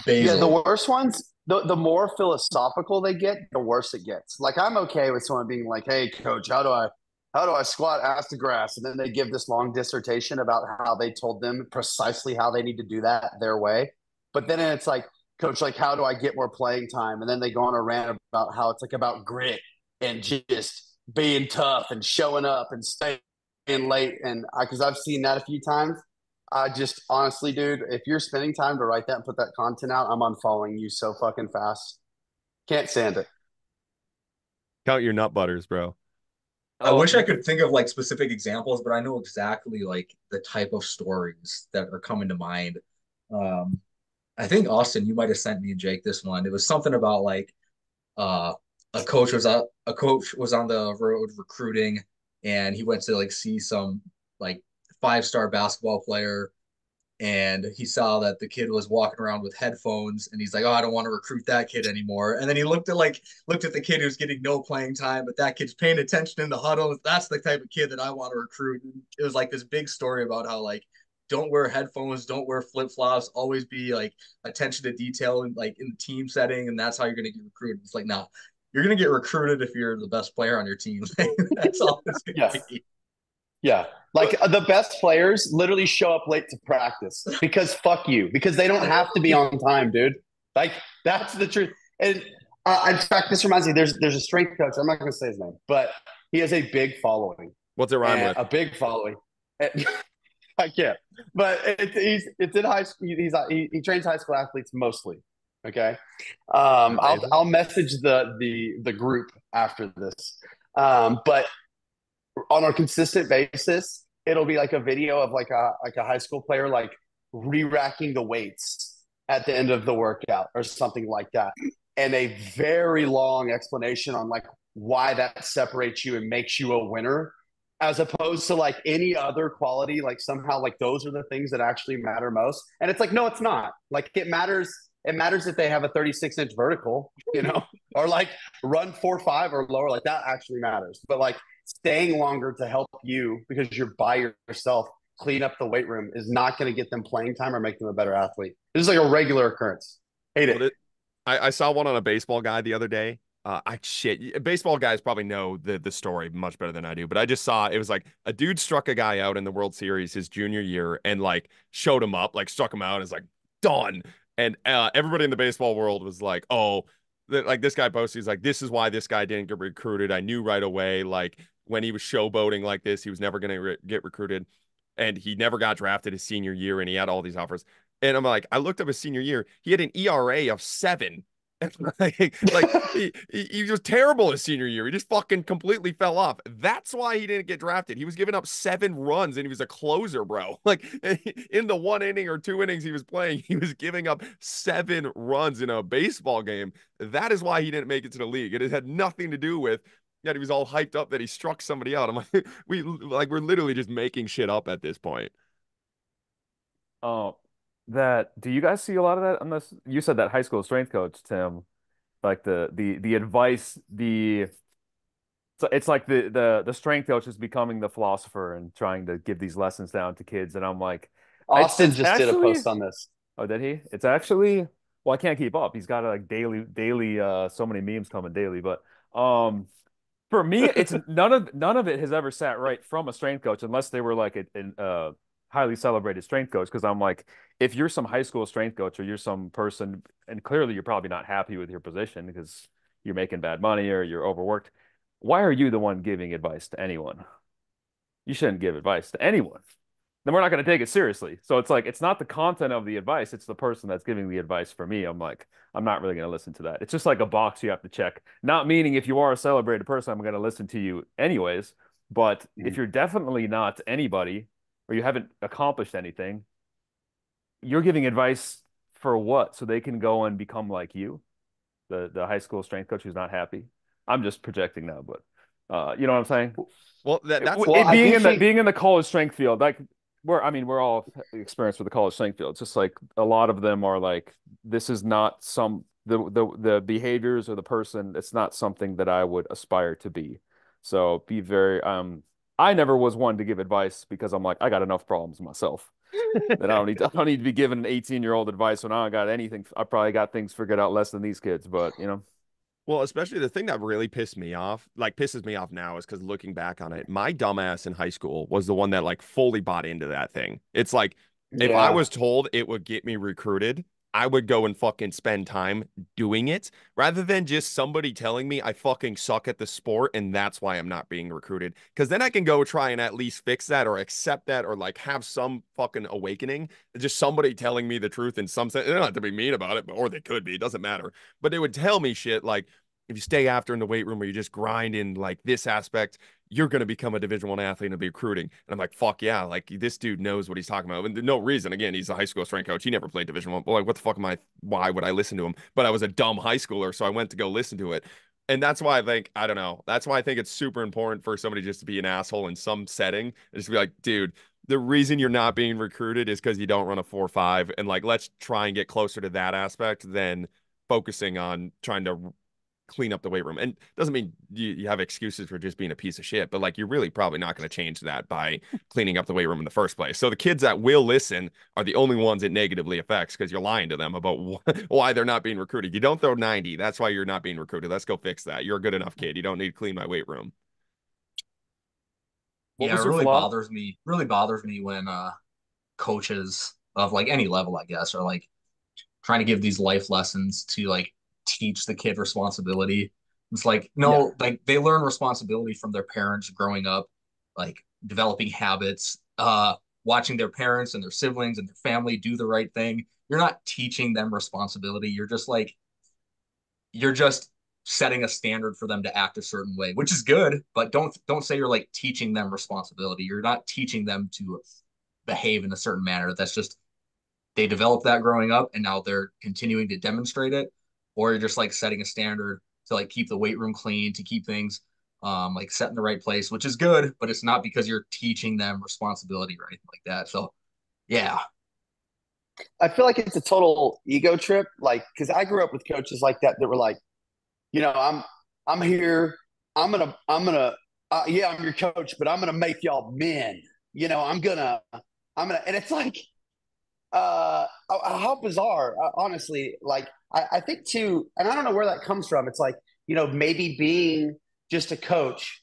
Yeah, the Basil. worst ones, the more philosophical they get, the worse it gets. Like I'm okay with someone being like, "Hey, coach, how do I squat ass to grass?" And then they give this long dissertation about how they told them precisely how they need to do that their way. But then it's like, coach, like, how do I get more playing time? And then they go on a rant about how it's like about grit and just being tough and showing up and staying late. And because I've seen that a few times. I just honestly, dude, if you're spending time to write that and put that content out, I'm unfollowing you so fucking fast. Can't stand it. Count your nut butters, bro. I Oh, wish I could think of like specific examples, but I know exactly like the type of stories that are coming to mind. Um, I think Austin, you might have sent me and Jake this one. It was something about like uh a coach was on the road recruiting and he went to like see some like 5-star basketball player and he saw that the kid was walking around with headphones and he's like, oh, I don't want to recruit that kid anymore. And then he looked at the kid who's getting no playing time, but that kid's paying attention in the huddle. That's the type of kid that I want to recruit. And it was like this big story about how like don't wear headphones, don't wear flip-flops, always be like attention to detail and like in the team setting, and that's how you're gonna get recruited. It's like, nah, you're gonna get recruited if you're the best player on your team. That's all it's gonna Yes. be. Yeah. Like the best players literally show up late to practice because fuck you, because they don't have to be on time, dude. Like that's the truth. And in fact, this reminds me, there's a strength coach. I'm not going to say his name, but he has a big following What's it rhyme and with? a big following. I can't, but it's in high school. He trains high school athletes mostly. Okay. I'll message the group after this. But on a consistent basis, it'll be like a video of like a high school player like re-racking the weights at the end of the workout or something like that, and a very long explanation on like why that separates you and makes you a winner, as opposed to like any other quality. Like somehow like those are the things that actually matter most, and it's like no, it's not. Like it matters. It matters if they have a 36-inch vertical, or like run 4.5 or lower. Like that actually matters. But like staying longer to help you because you're by yourself clean up the weight room is not going to get them playing time or make them a better athlete. This is like a regular occurrence. Hate it. I saw one on a baseball guy the other day. Baseball guys probably know the story much better than I do, but I just saw it was like a dude struck a guy out in the World Series his junior year and like showed him up, like struck him out and is like done. And everybody in the baseball world was like, oh, like this guy posted, he's like, this is why this guy didn't get recruited. I knew right away, like when he was showboating like this, he was never going to get recruited. And he never got drafted his senior year, and he had all these offers. And I'm like, I looked up his senior year. He had an ERA of 7. He was terrible his senior year. He just fucking completely fell off. That's why he didn't get drafted. He was giving up 7 runs and he was a closer, bro. Like in the 1 inning or 2 innings he was playing, he was giving up 7 runs in a baseball game. That is why he didn't make it to the league. It had nothing to do with that he was all hyped up that he struck somebody out. I'm like, we're literally just making shit up at this point. Oh, that, do you guys see a lot of that on this? You said that high school strength coach, Tim, like the advice, so it's like the strength coach is becoming the philosopher and trying to give these lessons down to kids. And I'm like, Austin it's just did a actually, post on this. oh, did he? It's actually, well, I can't keep up. He's got like daily, so many memes coming daily. But um, for me, it's none of it has ever sat right from a strength coach unless they were like a highly celebrated strength coach. Because I'm like, if you're some high school strength coach or you're some person, and clearly you're probably not happy with your position because you're making bad money or you're overworked, why are you the one giving advice to anyone? You shouldn't give advice to anyone. Then we're not going to take it seriously. So it's like it's not the content of the advice, it's the person that's giving the advice for me. I'm like, I'm not really going to listen to that. It's just like a box you have to check. Not meaning if you are a celebrated person, I'm going to listen to you anyways. But if Mhm. you're definitely not anybody or you haven't accomplished anything, you're giving advice for what? So they can go and become like you, the high school strength coach who's not happy. I'm just projecting now, but you know what I'm saying? Well, that's Well, I Being do in the think college strength field, like we're all experienced with the college strength field. It's just like a lot of them are like, this is not the behaviors or the person. It's not something that I would aspire to be. So be very I never was one to give advice because I'm like, I got enough problems myself that I don't need to be giving an 18-year-old advice when I don't got anything. I probably got things figured out less than these kids, but you know. Well, especially the thing that really pissed me off, like pisses me off now, is because looking back on it, my dumbass in high school was the one that like fully bought into that thing. It's like if I yeah. was told it would get me recruited, I would go and fucking spend time doing it rather than just somebody telling me I fucking suck at the sport and that's why I'm not being recruited. Because then I can go try and at least fix that or accept that or like have some fucking awakening. Just somebody telling me the truth in some sense. They don't have to be mean about it, or they could be. It doesn't matter. But they would tell me shit like, if you stay after in the weight room or you just grind in like this aspect, you're going to become a Division 1 athlete and be recruiting. And I'm like, fuck yeah. Like this dude knows what he's talking about. And no reason. Again, he's a high school strength coach. He never played Division 1. But like, what the fuck am I? Why would I listen to him? But I was a dumb high schooler. So I went to go listen to it. And that's why I think, I don't know. That's why I think it's super important for somebody just to be an asshole in some setting. And just be like, dude, the reason you're not being recruited is because you don't run a 4.5. And like, let's try and get closer to that aspect than focusing on trying to clean up the weight room. And doesn't mean you have excuses for just being a piece of shit, but like you're really probably not going to change that by cleaning up the weight room in the first place. So the kids that will listen are the only ones it negatively affects because you're lying to them about why they're not being recruited. You don't throw 90. That's why you're not being recruited. Let's go fix that. You're a good enough kid. You don't need to clean my weight room. What Yeah, it was your flaw? really bothers me when coaches of like any level, I guess, are like trying to give these life lessons to like teach the kid responsibility. It's like, Yeah. no, like they learn responsibility from their parents growing up, like developing habits, watching their parents and their siblings and their family do the right thing. You're not teaching them responsibility. You're just setting a standard for them to act a certain way, which is good, but don't say you're like teaching them responsibility. You're not teaching them to behave in a certain manner. That's just they developed that growing up and now they're continuing to demonstrate it, or you're just like setting a standard to like keep the weight room clean, to keep things like set in the right place, which is good, but it's not because you're teaching them responsibility or anything like that. So yeah. I feel like it's a total ego trip. Like, because I grew up with coaches like that that were like, I'm here. Yeah, I'm your coach, but I'm gonna make y'all men. And it's like, how bizarre, honestly. Like, I think too, and I don't know where that comes from. It's like, maybe being just a coach,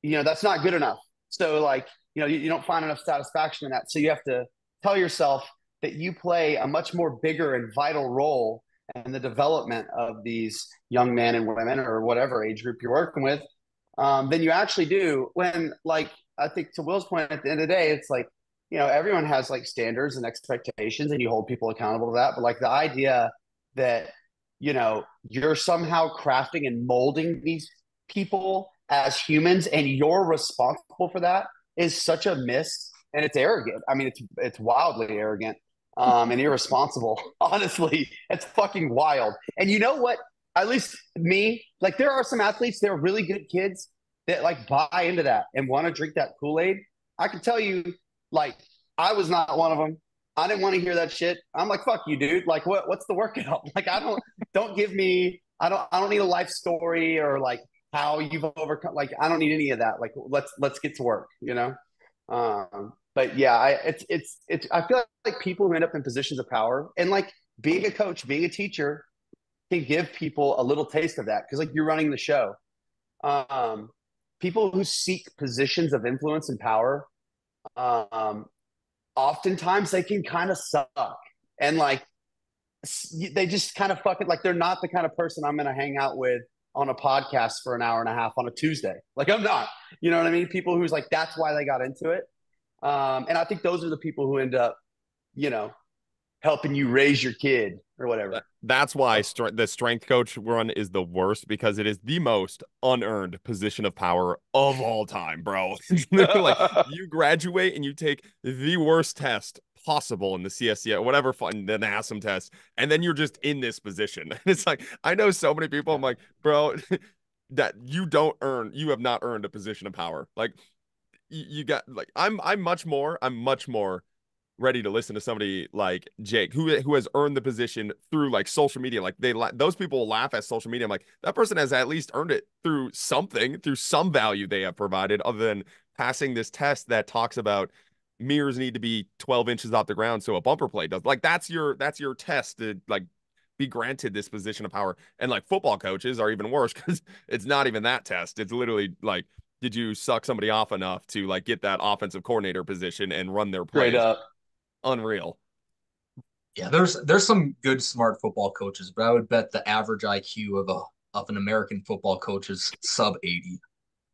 that's not good enough. So, like, you don't find enough satisfaction in that. So you have to tell yourself that you play a much more bigger and vital role in the development of these young men and women or whatever age group you're working with, than you actually do when, like, I think to Will's point, at the end of the day, it's like, everyone has like standards and expectations and you hold people accountable to that. But like the idea that, you're somehow crafting and molding these people as humans and you're responsible for that is such a miss, and it's arrogant. I mean, it's wildly arrogant, and irresponsible. Honestly, it's fucking wild. And you know what? At least me, like there are some athletes, they're really good kids that like buy into that and want to drink that Kool-Aid. I can tell you, like, I was not one of them. I didn't want to hear that shit. I'm like, fuck you, dude. Like, what's the workout? Like, don't give me, I don't need a life story or like how you've overcome. Like, I don't need any of that. Like, let's get to work, you know? But yeah, I feel like people who end up in positions of power and like being a coach, being a teacher can give people a little taste of that. Cause like you're running the show. Um, People who seek positions of influence and power, um, oftentimes they can kind of suck and like they just kind of fucking like they're not the kind of person I'm going to hang out with on a podcast for an hour and a half on a Tuesday. Like I'm not, you know what I mean? People who's like that's why they got into it, and I think those are the people who end up, you know, helping you raise your kid or whatever. That's why the strength coach run is the worst because it is the most unearned position of power of all time, bro. It's literally like you graduate and you take the worst test possible in the CSCA, whatever fun, the NASM test, and then you're just in this position. And it's like I know so many people. I'm like, bro, that you have not earned a position of power. Like you got like I'm much more ready to listen to somebody like Jake who has earned the position through like social media. Like those people laugh at social media. I'm like, that person has at least earned it through something, through some value they have provided other than passing this test that talks about mirrors need to be 12 inches off the ground so a bumper plate does. Like that's your test to like be granted this position of power. And like football coaches are even worse because it's not even that test. It's literally like, did you suck somebody off enough to like get that offensive coordinator position and run their plays? Straight up. Unreal. Yeah, there's some good smart football coaches, but I would bet the average IQ of an American football coach is sub 80.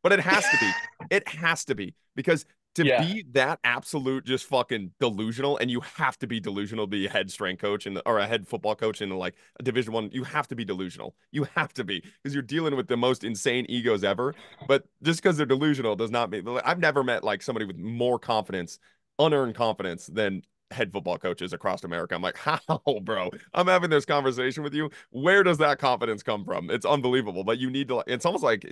But it has to be. It has to be because to Yeah. be that absolute just fucking delusional, and you have to be delusional to be a head strength coach or a head football coach in like a Division I. You have to be delusional. You have to be because you're dealing with the most insane egos ever. But just because they're delusional does not mean I've never met like somebody with more confidence, unearned confidence than head football coaches across America. I'm like, how, bro? I'm having this conversation with you. Where does that confidence come from? It's unbelievable. But you need to. It's almost like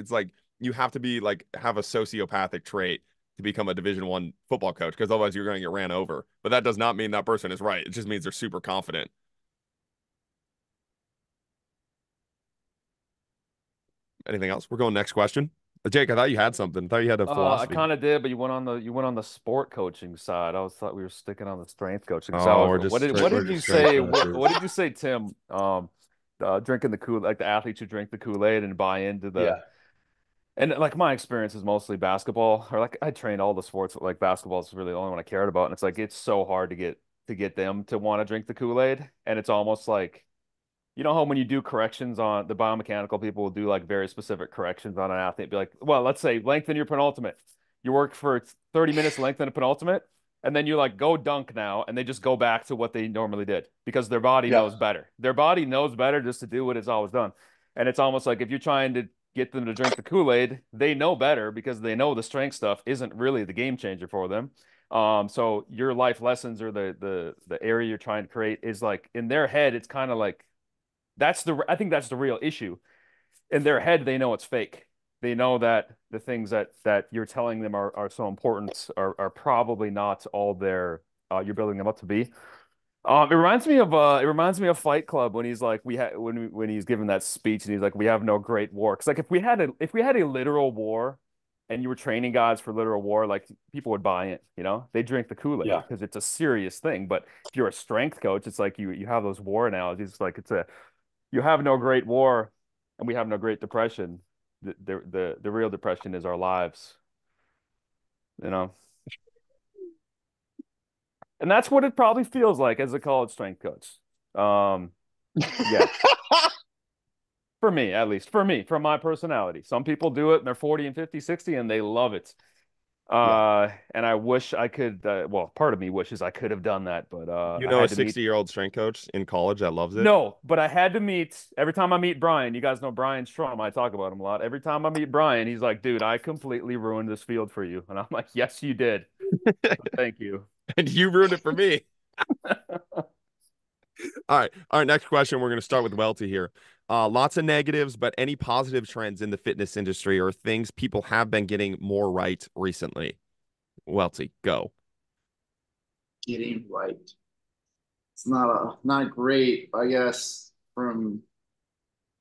you have to be like have a sociopathic trait to become a Division I football coach because otherwise you're going to get ran over. But that does not mean that person is right. It just means they're super confident. Anything else? We're going next question. Jake, I thought you had something. I thought you had a philosophy. I kind of did, but you went on the sport coaching side. Thought we were sticking on the strength coaching Oh, side. we're just What we're did you just say? strength coaches. What did you say, Tim? Drinking the Kool, like the athletes who drink the Kool-Aid and buy into the. Yeah. And like my experience is mostly basketball, or like I trained all the sports, but like basketball is really the only one I cared about. And it's like it's so hard to get them to want to drink the Kool-Aid, and it's almost like you know how when you do corrections on the biomechanical people will do like very specific corrections on an athlete, be like, well, let's say lengthen your penultimate. You work for 30 minutes, lengthen a penultimate, and then you like go dunk now, and they just go back to what they normally did because their body knows better. Their body knows better just to do what it's always done. And it's almost like if you're trying to get them to drink the Kool-Aid, they know better because they know the strength stuff isn't really the game changer for them. So your life lessons or the area you're trying to create is like in their head, it's kind of like I think that's the real issue. In their head, they know it's fake. They know that the things that you're telling them are so important are probably not all you're building them up to be. It reminds me of Fight Club when he's like when he's giving that speech and he's like we have no great war. Because like if we had a literal war and you were training guys for literal war, like people would buy it, you know? They drink the Kool-Aid Yeah. because it's a serious thing. But if you're a strength coach, it's like you have those war analogies. It's like you have no great war and we have no great depression. The real depression is our lives, you know. And that's what it probably feels like as a college strength coach. Yeah. For me, at least. For my personality. Some people do it and they're 40 and 50, 60 and they love it. And I wish I could well, part of me wishes I could have done that, but You I know a had to meet 60-year-old strength coach in college that loves it? No, but I had to meet every time I meet Brian. You guys know Brian Strom. I talk about him a lot. Every time I meet Brian, he's like, dude, I completely ruined this field for you. And I'm like, yes, you did. So thank you. And you ruined it for me. All right. Next question. We're going to start with Welty here. Lots of negatives, but any positive trends in the fitness industry or things people have been getting more right recently? Welty, go. Getting right. it's not great, I guess, from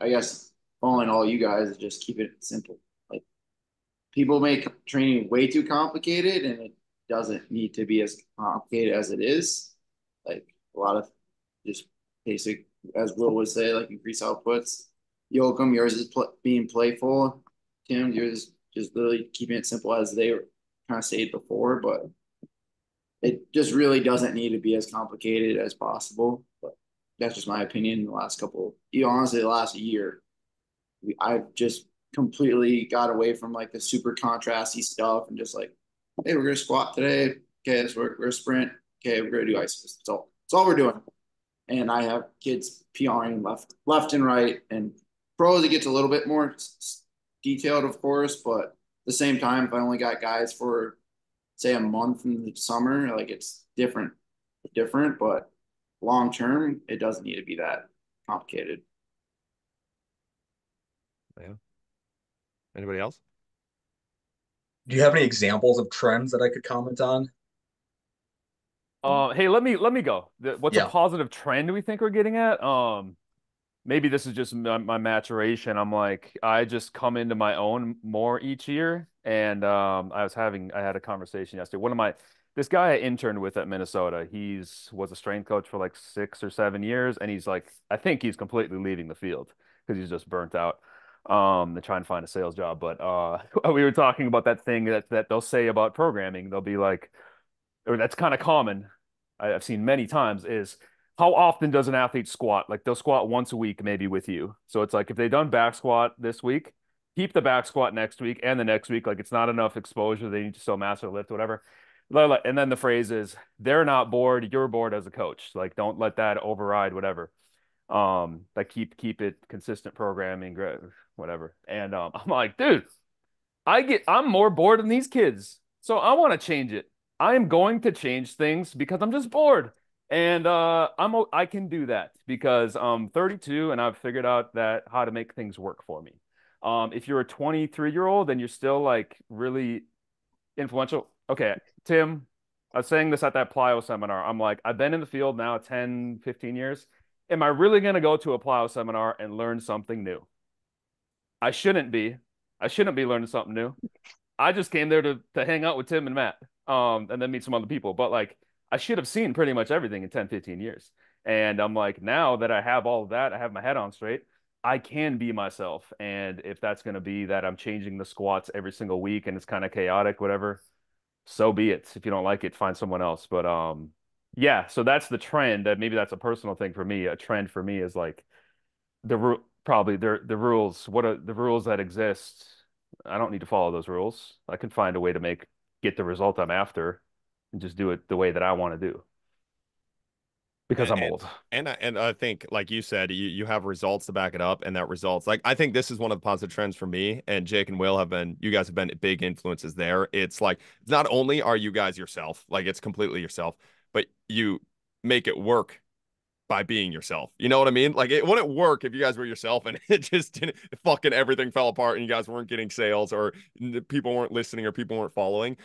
I guess following all you guys, just keep it simple. Like people make training way too complicated, and it doesn't need to be as complicated as it is. Like a lot of just basic, as Will would say, like increase outputs. Yoakum, yours is being playful. Tim, yours is just literally keeping it simple as they were kind of stated before, but it just really doesn't need to be as complicated as possible. But that's just my opinion. In the last couple, honestly, the last year, I've just completely got away from like the super contrasty stuff and just like, hey, we're gonna squat today. Okay, so we're gonna sprint. Okay, we're gonna do ices. That's all we're doing. And I have kids PRing left and right. And pros, it gets a little bit more detailed, of course, but at the same time, if I only got guys for say a month in the summer, like it's different, but long term, it doesn't need to be that complicated. Yeah. Anybody else? Do you have any examples of trends that I could comment on? Hey, let me go. What's a Yeah. positive trend we think we're getting at? Maybe this is just my maturation. I'm like, I just come into my own more each year. And I had a conversation yesterday. This guy I interned with at Minnesota, was a strength coach for like 6 or 7 years, and he's like, I think he's completely leaving the field because he's just burnt out. To try and find a sales job. But we were talking about that thing that they'll say about programming. They'll be like, or that's kind of common. I've seen many times is how often does an athlete squat? Like they'll squat once a week, maybe with you. So it's like if they've done back squat this week, keep the back squat next week and the next week. Like it's not enough exposure. They need to still master lift, whatever. And then the phrase is, they're not bored. You're bored as a coach. Like don't let that override whatever. Like keep it consistent programming, whatever. And I'm like, dude, I'm more bored than these kids. So I want to change it. I am going to change things because I'm just bored. And I can do that because I'm 32 and I've figured out that how to make things work for me. If you're a 23-year-old and you're still like really influential. Okay, Tim, I was saying this at that plyo seminar. I'm like, I've been in the field now 10, 15 years. Am I really going to go to a plyo seminar and learn something new? I shouldn't be. I shouldn't be learning something new. I just came there to hang out with Tim and Matt, and then meet some other people. But like, I should have seen pretty much everything in 10, 15 years. And I'm like, now that I have all of that, I have my head on straight. I can be myself. And if that's going to be that I'm changing the squats every single week and it's kind of chaotic, whatever, so be it. If you don't like it, find someone else. But yeah. So that's the trend. That maybe that's a personal thing for me. A trend for me is like probably the rules. What are the rules that exist? I don't need to follow those rules. I can find a way to get the result I'm after and just do it the way that I want to do because I'm And old. I think, like you said, you have results to back it up, and that results, like, I think this is one of the positive trends for me, and Jake and Will you guys have been big influences there. It's like not only are you guys yourself, like it's completely yourself, but you make it work by being yourself. You know what I mean? Like it wouldn't work if you guys were yourself and it just didn't, fucking everything fell apart and you guys weren't getting sales or people weren't listening or people weren't following.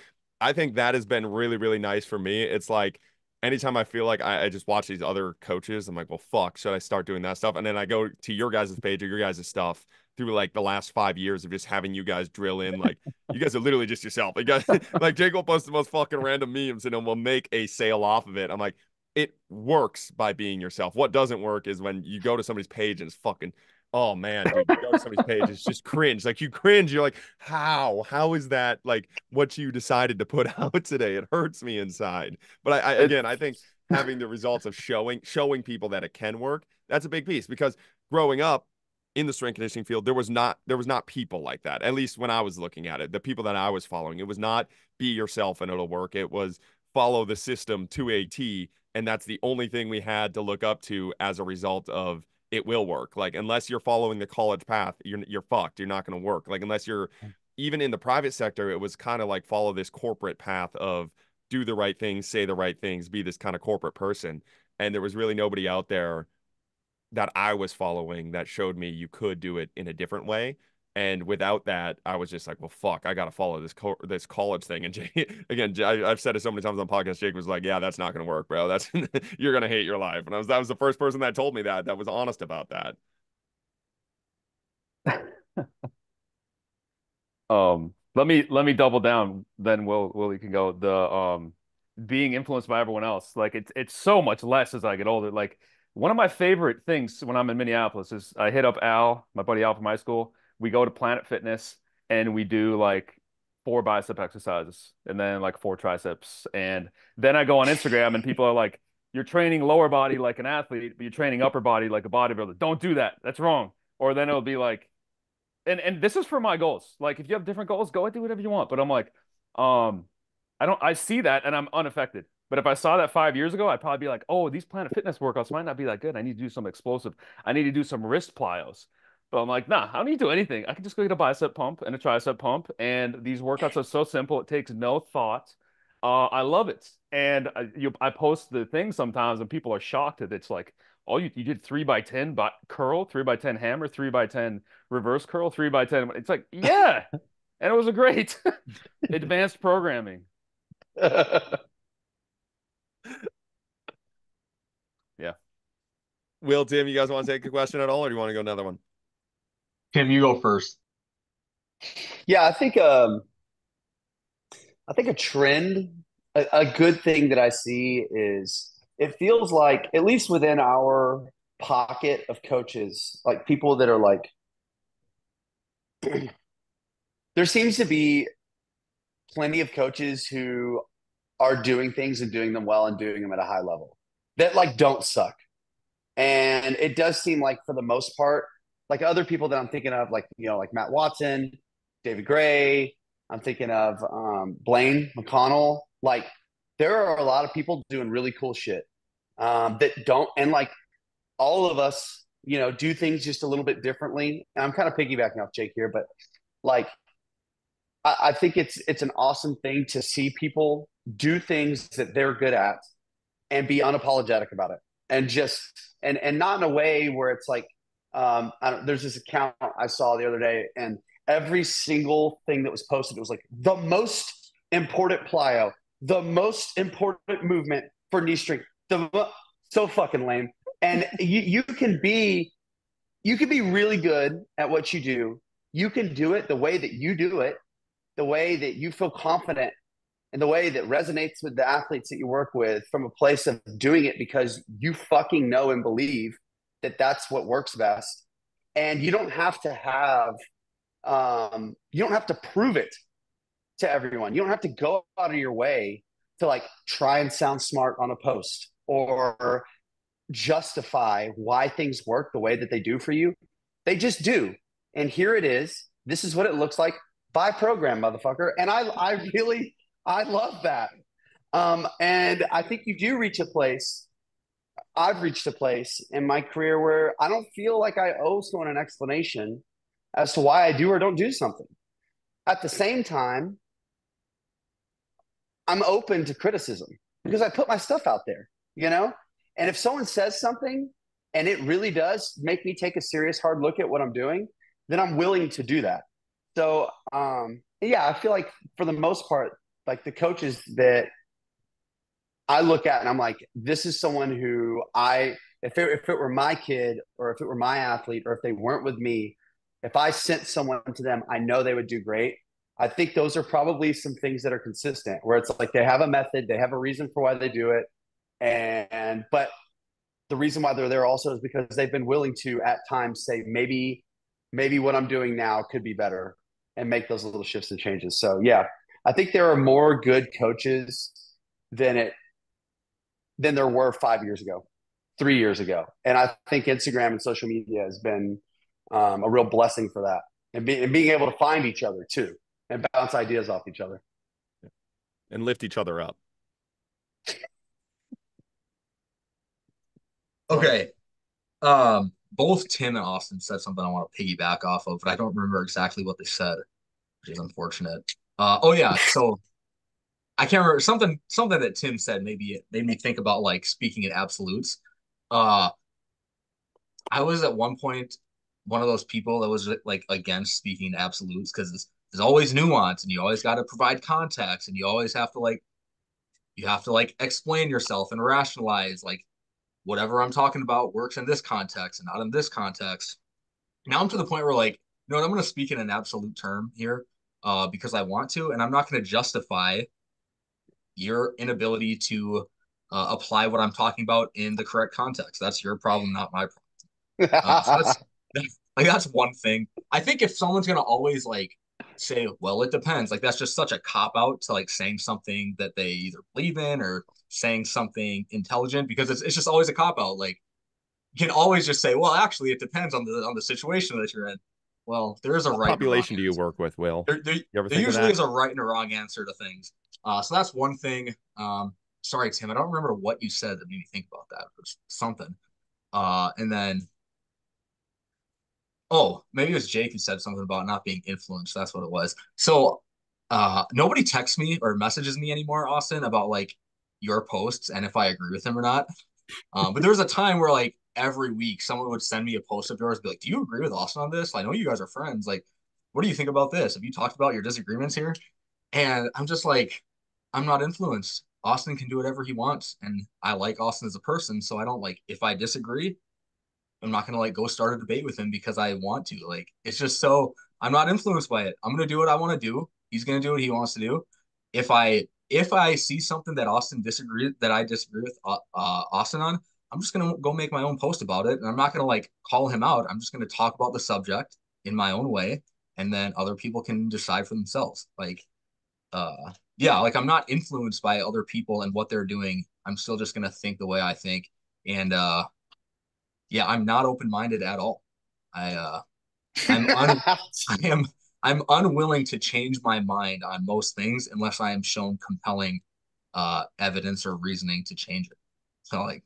I think that has been really, really nice for me. It's like anytime I feel like I just watch these other coaches, I'm like, well, fuck, should I start doing that stuff? And then I go to your guys' page or your guys' stuff through like the last 5 years of just having you guys drill in. Like you guys are literally just yourself. You guys, like Jake will post the most fucking random memes and then we'll make a sale off of it. I'm like, it works by being yourself. What doesn't work is when you go to somebody's page and it's fucking, oh man, dude, you go to somebody's page, it's just cringe. Like you cringe, you're like, how is that like what you decided to put out today? It hurts me inside. But again, I think having the results of showing people that it can work, that's a big piece because growing up in the strength conditioning field, there was not people like that. At least when I was looking at it, the people that I was following, it was not be yourself and it'll work. It was follow the system to a T, and that's the only thing we had to look up to as a result of it will work. Like unless you're following the college path, you're fucked. You're not going to work. Like unless you're even in the private sector, it was kind of like follow this corporate path of do the right things, say the right things, be this kind of corporate person. And there was really nobody out there that I was following that showed me you could do it in a different way. And without that, I was just like, well, fuck, I got to follow this college thing. And again, I've said it so many times on the podcast. Jake was like, yeah, that's not going to work, bro. That's you're going to hate your life. And that was the first person that told me that was honest about that. Let me double down. Then Will you can go. Being influenced by everyone else. Like it's so much less as I get older. Like one of my favorite things when I'm in Minneapolis is I hit up Al, my buddy Al from high school. We go to Planet Fitness and we do like 4 bicep exercises and then like 4 triceps. And then I go on Instagram and people are like, "You're training lower body like an athlete, but you're training upper body like a bodybuilder. Don't do that. That's wrong." Or then it'll be like, and this is for my goals. Like if you have different goals, go and do whatever you want. But I'm like, um, I see that and I'm unaffected. But if I saw that 5 years ago, I'd probably be like, oh, these Planet Fitness workouts might not be that good. I need to do some explosive. I need to do some wrist plyos. But I'm like, nah, I don't need to do anything. I can just go get a bicep pump and a tricep pump. And these workouts are so simple. It takes no thought. I love it. And I post the thing sometimes and people are shocked that it's like, oh, you did 3x10 curl, 3x10 hammer, 3x10 reverse curl, 3x10. It's like, yeah. And it was a great advanced programming. Yeah. Will, Tim, you guys want to take a question at all, or do you want to go another one? Tim, you go first. Yeah, I think a trend, a good thing that I see is it feels like, at least within our pocket of coaches, like people that are like, there seems to be plenty of coaches who are doing things and doing them well and doing them at a high level that like don't suck. And it does seem like for the most part, like other people that I'm thinking of, like, you know, like Matt Watson, David Gray, I'm thinking of Blaine McConnell. Like there are a lot of people doing really cool shit that don't, and like all of us, you know, do things just a little bit differently. And I'm kind of piggybacking off Jake here, but like I think it's an awesome thing to see people do things that they're good at and be unapologetic about it, and just and not in a way where it's like there's this account I saw the other day, and every single thing that was posted, it was like the most important plyo, the most important movement for knee strength, so fucking lame. And you can be really good at what you do. You can do it the way that you do it, the way that you feel confident, and the way that resonates with the athletes that you work with, from a place of doing it because you fucking know and believe that that's what works best. And you don't have to prove it to everyone. You don't have to go out of your way to like try and sound smart on a post or justify why things work the way that they do for you. They just do. And here it is. This is what it looks like by program, motherfucker. And I love that. And I think you do reach a place. I've reached a place in my career where I don't feel like I owe someone an explanation as to why I do or don't do something. At the same time, I'm open to criticism because I put my stuff out there, you know? And if someone says something and it really does make me take a serious hard look at what I'm doing, then I'm willing to do that. So, yeah, I feel like for the most part, like the coaches that I look at and I'm like, this is someone who if it were my kid or if it were my athlete or if they weren't with me, if I sent someone to them, I know they would do great. I think those are probably some things that are consistent where it's like they have a method, they have a reason for why they do it. But the reason why they're there also is because they've been willing to at times say, maybe what I'm doing now could be better, and make those little shifts and changes. So yeah, I think there are more good coaches than there were 5 years ago, 3 years ago. And I think Instagram and social media has been a real blessing for that, and being able to find each other too and bounce ideas off each other and lift each other up. Okay. Both Tim and Austin said something I want to piggyback off of, but I don't remember exactly what they said, which is unfortunate. Oh yeah, so I can't remember something that Tim said. Maybe it made me think about like speaking in absolutes. I was at one point one of those people that was like against speaking in absolutes because there's always nuance and you always got to provide context and you always have to like explain yourself and rationalize like whatever I'm talking about works in this context and not in this context. Now I'm to the point where like, you know what, I'm going to speak in an absolute term here because I want to, and I'm not going to justify your inability to apply what I'm talking about in the correct context. That's your problem, not my problem. So that's one thing. I think if someone's gonna always like say, well, it depends, like that's just such a cop out to like saying something that they either believe in or saying something intelligent because it's just always a cop out. Like you can always just say, well, actually, it depends on the situation that you're in. Well, there is a What right and a wrong population do you answer. work with, Will? There You ever there think of usually that? is a right and a wrong answer to things. So that's one thing. Sorry, Tim, I don't remember what you said that made me think about that. It was something. And then oh, maybe it was Jake who said something about not being influenced. That's what it was. So nobody texts me or messages me anymore, Austin, about like your posts and if I agree with them or not. But there was a time where like every week someone would send me a post of yours, be like, "Do you agree with Austin on this? I know you guys are friends. Like, what do you think about this? Have you talked about your disagreements here?" And I'm just like, I'm not influenced. Austin can do whatever he wants, and I like Austin as a person, so I don't like if I disagree, I'm not gonna like go start a debate with him because I want to. Like, it's just so I'm not influenced by it. I'm gonna do what I want to do. He's gonna do what he wants to do. If I see something that I disagree with Austin on, I'm just gonna go make my own post about it, and I'm not gonna like call him out. I'm just gonna talk about the subject in my own way, and then other people can decide for themselves. Like, yeah, like I'm not influenced by other people and what they're doing. I'm still just gonna think the way I think, and yeah, I'm not open-minded at all. I I'm un I am I'm unwilling to change my mind on most things unless I am shown compelling evidence or reasoning to change it. So like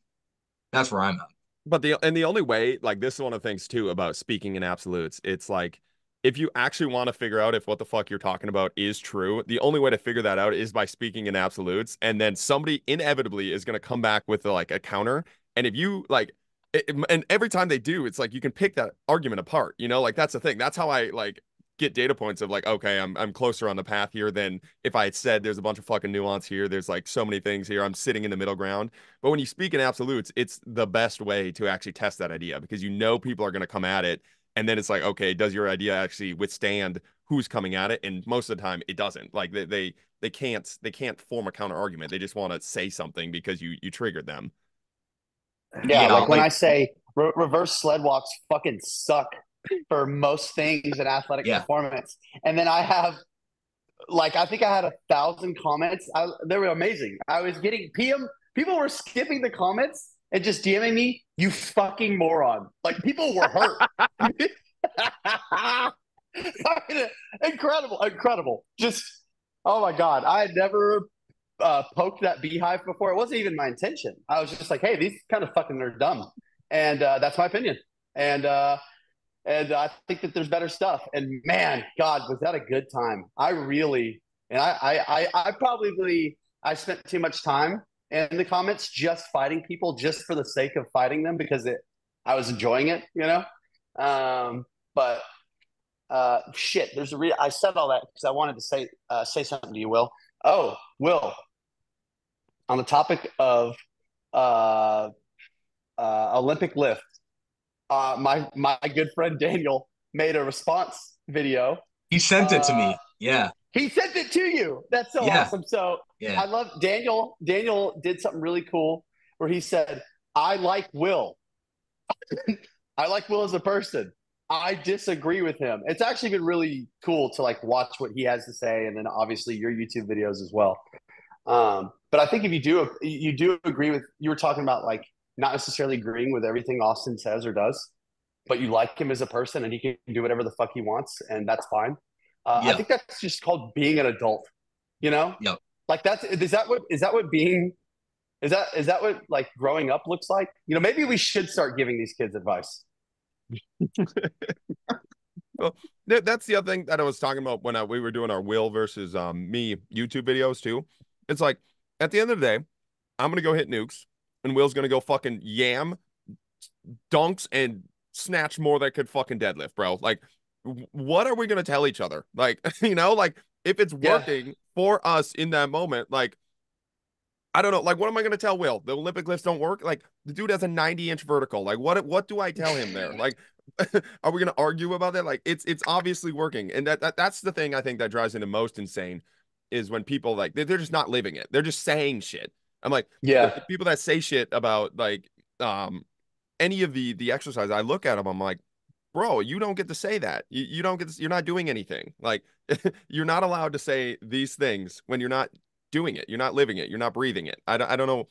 that's where I'm at. But the only way, like this is one of the things too about speaking in absolutes. It's like if you actually want to figure out if what the fuck you're talking about is true, the only way to figure that out is by speaking in absolutes, and then somebody inevitably is going to come back with like a counter. And if you like, and every time they do, it's like you can pick that argument apart. You know, like that's the thing. That's how I like get data points of like, okay, I'm closer on the path here than if I had said there's a bunch of fucking nuance here. There's like so many things here. I'm sitting in the middle ground. But when you speak in absolutes, it's the best way to actually test that idea because you know people are going to come at it. And then it's like, okay, does your idea actually withstand who's coming at it? And most of the time it doesn't. Like they can't form a counter argument. They just want to say something because you triggered them. Yeah, Yeah, like when I like say reverse sled walks fucking suck for most things in athletic yeah, performance. And then I have like I think I had 1,000 comments. They were amazing. I was getting PM. People were skipping the comments and just DMing me, "You fucking moron!" Like people were hurt. Incredible, incredible. Just oh my god, I had never poked that beehive before. It wasn't even my intention. I was just like, "Hey, these kind of fucking are dumb," and that's my opinion. And I think that there's better stuff. And man, God, was that a good time? I really, and I probably I spent too much time in the comments just fighting people just for the sake of fighting them because I was enjoying it, you know. But shit, I said all that because I wanted to say something to you, Will. Oh, Will, on the topic of uh, Olympic lift, my good friend Daniel made a response video. he sent it to Uh, me. Yeah, he sent it to you. That's so yeah, awesome. So yeah. I love Daniel. Daniel did something really cool where he said, "I like Will. I like Will as a person. I disagree with him." It's actually been really cool to like watch what he has to say, and then obviously your YouTube videos as well. But I think if you do agree with you were talking about like not necessarily agreeing with everything Austin says or does, but you like him as a person and he can do whatever the fuck he wants, and that's fine. I Yeah, think that's just called being an adult. You know, yep. like is that what being is that what like growing up looks like? You know, maybe we should start giving these kids advice. Well, that's the other thing that I was talking about when we were doing our Will versus me YouTube videos too. It's like at the end of the day, I'm gonna go hit nukes, and Will's gonna go fucking yam dunks and snatch more than I could fucking deadlift, bro. Like, what are we gonna tell each other? Like, like if it's working for us in that moment, like, I don't know. Like, what am I going to tell Will? The Olympic lifts don't work. Like, the dude has a 90-inch vertical. Like, what do I tell him there? Like, are we going to argue about that? Like, it's obviously working, and that's the thing I think that drives me the most insane is when people like they're just not living it. They're just saying shit. I'm like, the people that say shit about like any of the exercise, I look at them, I'm like, bro, you don't get to say that. You don't get to, you're not doing anything. Like, you're not allowed to say these things when you're not doing it. You're not living it. You're not breathing it. I don't know.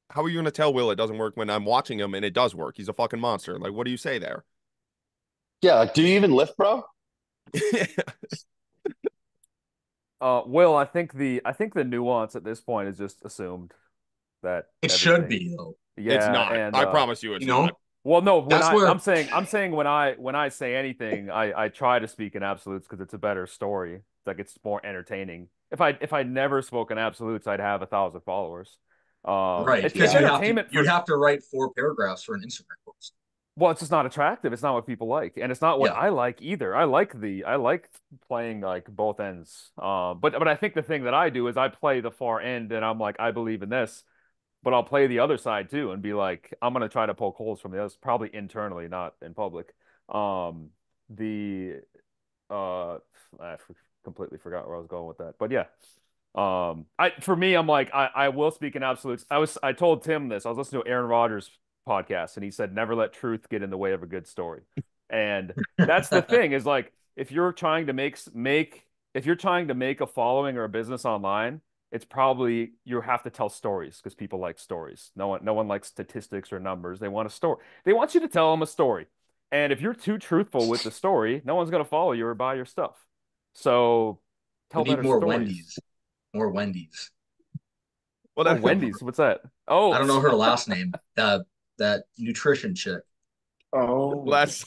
How are you going to tell Will it doesn't work when I'm watching him and it does work? He's a fucking monster. Like, what do you say there? Yeah, like, do you even lift, bro? Will, I think the nuance at this point is just assumed that It should be though. Yeah, it's not. and I promise you, it's not. Well, no, That's where I'm saying when I say anything, I try to speak in absolutes because it's a better story. It's like it's more entertaining. If I never spoke in absolutes, I'd have 1,000 followers. right, It's because entertainment. you'd have to write 4 paragraphs for an Instagram post. Well, it's just not attractive. It's not what people like, and it's not what Yeah. I like either. I like playing like both ends. But I think the thing that I do is I play the far end, and I'm like, I believe in this, but I'll play the other side too and be like, I'm gonna try to poke holes from the others, probably internally, not in public. The I completely forgot where I was going with that, but yeah. For me, I'm like, I will speak in absolutes. I told Tim this. I was listening to Aaron Rodgers podcast, and he said, never let truth get in the way of a good story. And that's the thing is like, if you're trying to if you're trying to make a following or a business online, it's probably you have to tell stories because people like stories. No one likes statistics or numbers. They want a story. They want you to tell them a story. And if you're too truthful with the story, no one's gonna follow you or buy your stuff. So tell We need better more stories. Wendy's. More Wendy's. Well, Oh, Wendy's. What's that? Oh, I don't know her last name. That nutrition chick. Oh, less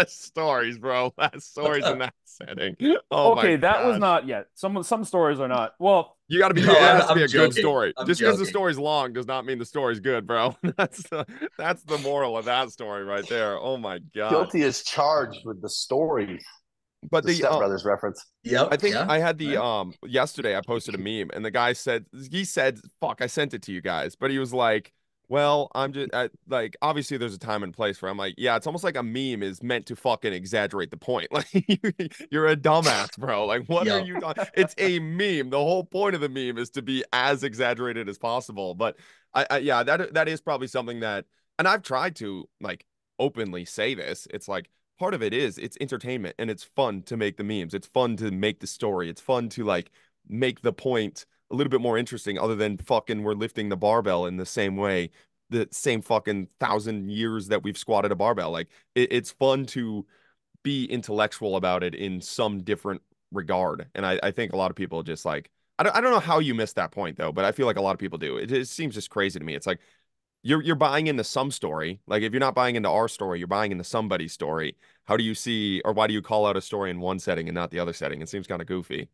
stories, bro. Less stories in that setting. Oh okay. my That was gosh. not yet. Some stories are not. Well, You got to be. No, It has to be I'm a good joking. story. I'm Just because the joking. story's long does not mean the story's good, bro. That's the moral of that story right there. Oh my god. Guilty is charged with the story. But The the Step Brothers reference. Yep. I think yeah. I had the Right. yesterday I posted a meme and the guy said fuck, I sent it to you guys, but he was like, well, I'm just like, obviously there's a time and place for it. I'm like, yeah, it's almost like a meme is meant to fucking exaggerate the point. Like, you're a dumbass, bro. Like, what are Yep. you talking? It's a meme. The whole point of the meme is to be as exaggerated as possible. But yeah, that is probably something that, and I've tried to like openly say this. It's like part of it is it's entertainment and it's fun to make the memes. It's fun to make the story. It's fun to like make the point a little bit more interesting other than fucking we're lifting the barbell in the same way, the same fucking 1,000 years that we've squatted a barbell. Like it's fun to be intellectual about it in some different regard. And I think a lot of people just like, I don't know how you missed that point though, but I feel like a lot of people do. It seems just crazy to me. It's like you're buying into some story. Like if you're not buying into our story, you're buying into somebody's story. How do you see, or why do you call out a story in one setting and not the other setting? It seems kind of goofy.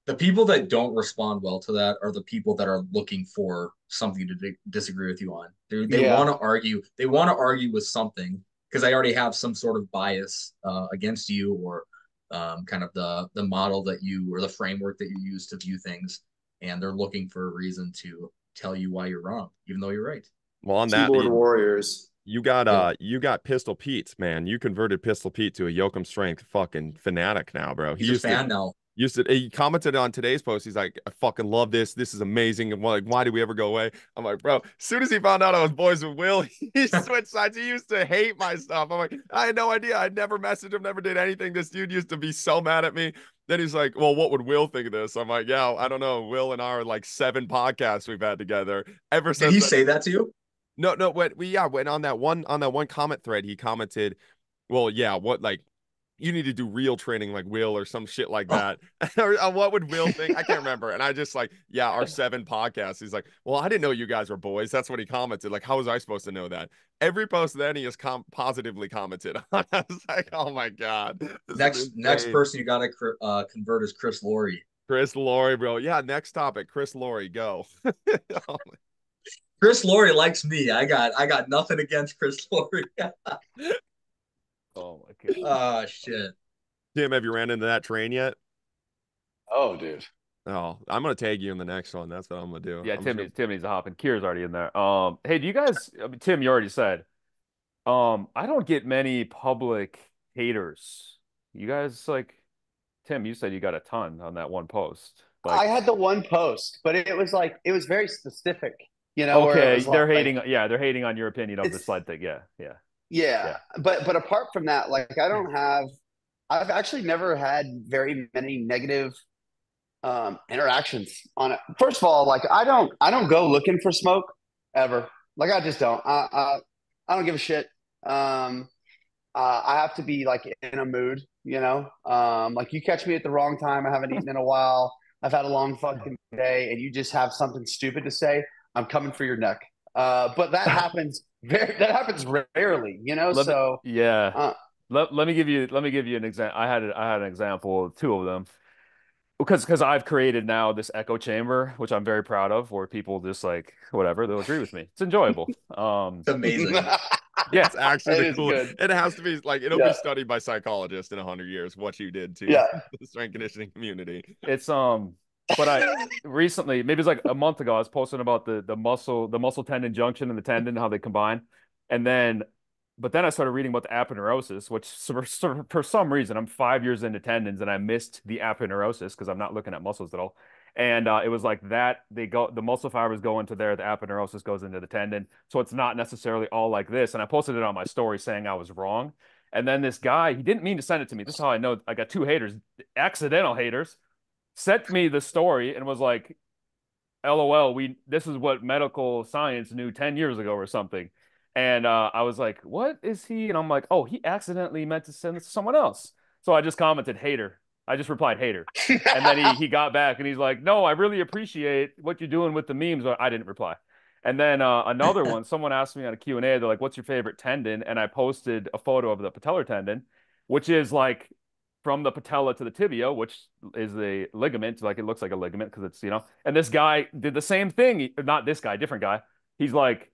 The people that don't respond well to that are the people that are looking for something to disagree with you on. They Yeah. want to argue. They want to argue with something because they already have some sort of bias against you or kind of the model that you or the framework that you use to view things, and they're looking for a reason to tell you why you're wrong, even though you're right. Well, on that, keyboard warriors. you got Pistol Pete, man. You converted Pistol Pete to a Yoakum Strength fucking fanatic now, bro. He's a fan now. He commented on today's post. He's like, I fucking love this. This is amazing. And like, why did we ever go away? I'm like, bro, as soon as he found out I was boys with Will, he switched sides. He used to hate my stuff. I'm like, I had no idea. I'd never messaged him, never did anything. This dude used to be so mad at me. Then he's like, well, what would Will think of this? I'm like, yeah, I don't know. Will and our like 7 podcasts we've had together ever since. Did he say that to you? No, when on that one comment thread, he commented, well, yeah, what like you need to do real training like Will or some shit like that. Or what would Will think? I can't remember. And I just like, yeah, our 7 podcasts. He's like, well, I didn't know you guys were boys. That's what he commented. Like, how was I supposed to know that? Every post then he has positively commented on. I was like, oh my God. Next person you got to convert is Chris Laurie. Chris Laurie, bro. Yeah, next topic. Chris Laurie, go. Oh Chris Laurie likes me. I got nothing against Chris Laurie. Oh my god. Oh shit. Tim, have you ran into that train yet? Oh, dude. Oh, I'm gonna tag you in the next one. That's what I'm gonna do. Yeah, I'm Tim just needs Tim needs to hop in. Kier's already in there. Hey, do you guys? I mean, Tim, you already said. I don't get many public haters. You guys like Tim? You said you got a ton on that one post. I Like, had the one post, but it was like it was very specific, where it okay, was like they're hating on your opinion of the it's sled thing. Yeah, yeah, yeah. yeah. But apart from that, like I've actually never had very many negative interactions on it. First of all, like I don't go looking for smoke ever. Like I just don't. I don't give a shit. Um I have to be like in a mood, Like you catch me at the wrong time. I haven't eaten in a while. I've had a long fucking day, and you just have something stupid to say. I'm coming for your neck. But that happens that happens rarely, Let me, So, yeah. uh, Let me give you an example. I had an example of two of them because I've created now this echo chamber, which I'm very proud of, where people just like whatever they'll agree with me. It's enjoyable. It's amazing. Yeah, it's actually it the is cool. good. It has to be like it'll be Yeah, studied by psychologists in 100 years what you did to yeah. the strength conditioning community. it's but I recently, maybe it's like a month ago, I was posting about the muscle tendon junction and the tendon, how they combine. And then but then I started reading about the aponeurosis, which for some reason I'm 5 years into tendons and I missed the aponeurosis because I'm not looking at muscles at all. And it was like that the muscle fibers go into there, the aponeurosis goes into the tendon. So it's not necessarily all like this. And I posted it on my story saying I was wrong. And then this guy, he didn't mean to send it to me. This is how I know I got two haters, accidental haters, sent me the story and was like, LOL, this is what medical science knew 10 years ago or something. And I was like, what is he? And I'm like, oh, he accidentally meant to send this to someone else. So I just commented hater. I just replied hater. And then he got back and he's like, no, I really appreciate what you're doing with the memes. I didn't reply. And then another one, someone asked me on a Q&A, they're like, what's your favorite tendon? And I posted a photo of the patellar tendon, which is like from the patella to the tibia, which is a ligament. Like it looks like a ligament because it's, and this guy did the same thing. Not this guy, different guy. He's like,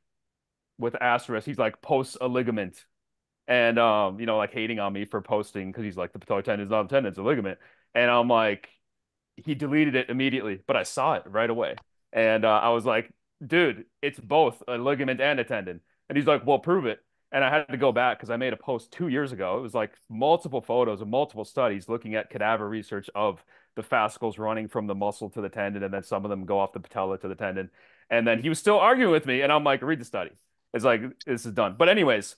with asterisk, he's like, posts a ligament. And, like hating on me for posting because he's like, the patellar tendon is not a tendon, it's a ligament. And I'm like, he deleted it immediately, but I saw it right away. And I was like, dude, it's both a ligament and a tendon. And he's like, well, prove it. And I had to go back because I made a post 2 years ago. It was like multiple photos of multiple studies looking at cadaver research of the fascicles running from the muscle to the tendon, and then some of them go off the patella to the tendon. And then he was still arguing with me, and I'm like, read the study. It's like, this is done. But anyways,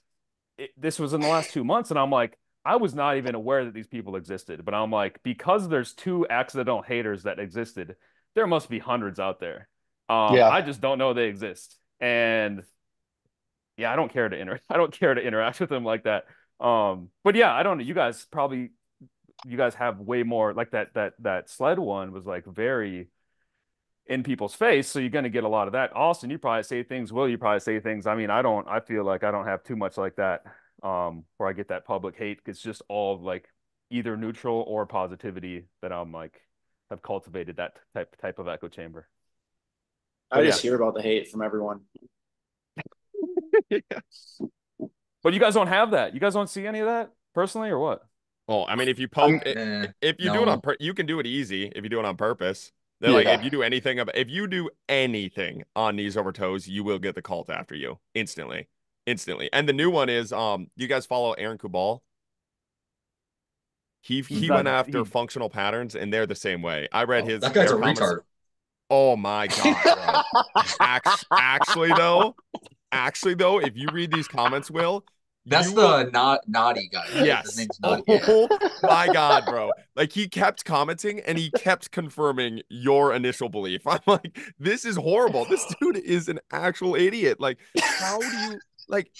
this was in the last 2 months, and I'm like, I was not even aware that these people existed. But I'm like, because there's two accidental haters that existed, there must be hundreds out there. Yeah. I just don't know they exist. And yeah, I don't care to interact with them like that. But yeah, I don't know. You guys have way more like that sled one was like very in people's face, so you're gonna get a lot of that. Austin, you probably say things. Will, you probably say things. I mean, I feel like I don't have too much like that. Where I get that public hate. It's just all like either neutral or positivity that I'm like have cultivated that type of echo chamber. I But just yeah, hear about the hate from everyone. but you guys don't have that. You guys don't see any of that personally, or what? Oh, I mean, if you I'm if you do it No. you can do it easy if you do it on purpose. They're like, yeah. if you do anything on knees over toes, you will get the cult after you instantly, instantly. And the new one is, you guys follow Aaron Kubal? He went after functional patterns, and they're the same way. I read That guy's their a comments. retard. Oh my God, bro. Actually though, if you read these comments, Will, That's you will. the not naughty guy, right? Yes. His name's Naughty. Oh my God, bro. Like he kept commenting and he kept confirming your initial belief. I'm like, this is horrible. This dude is an actual idiot. Like, how do you like?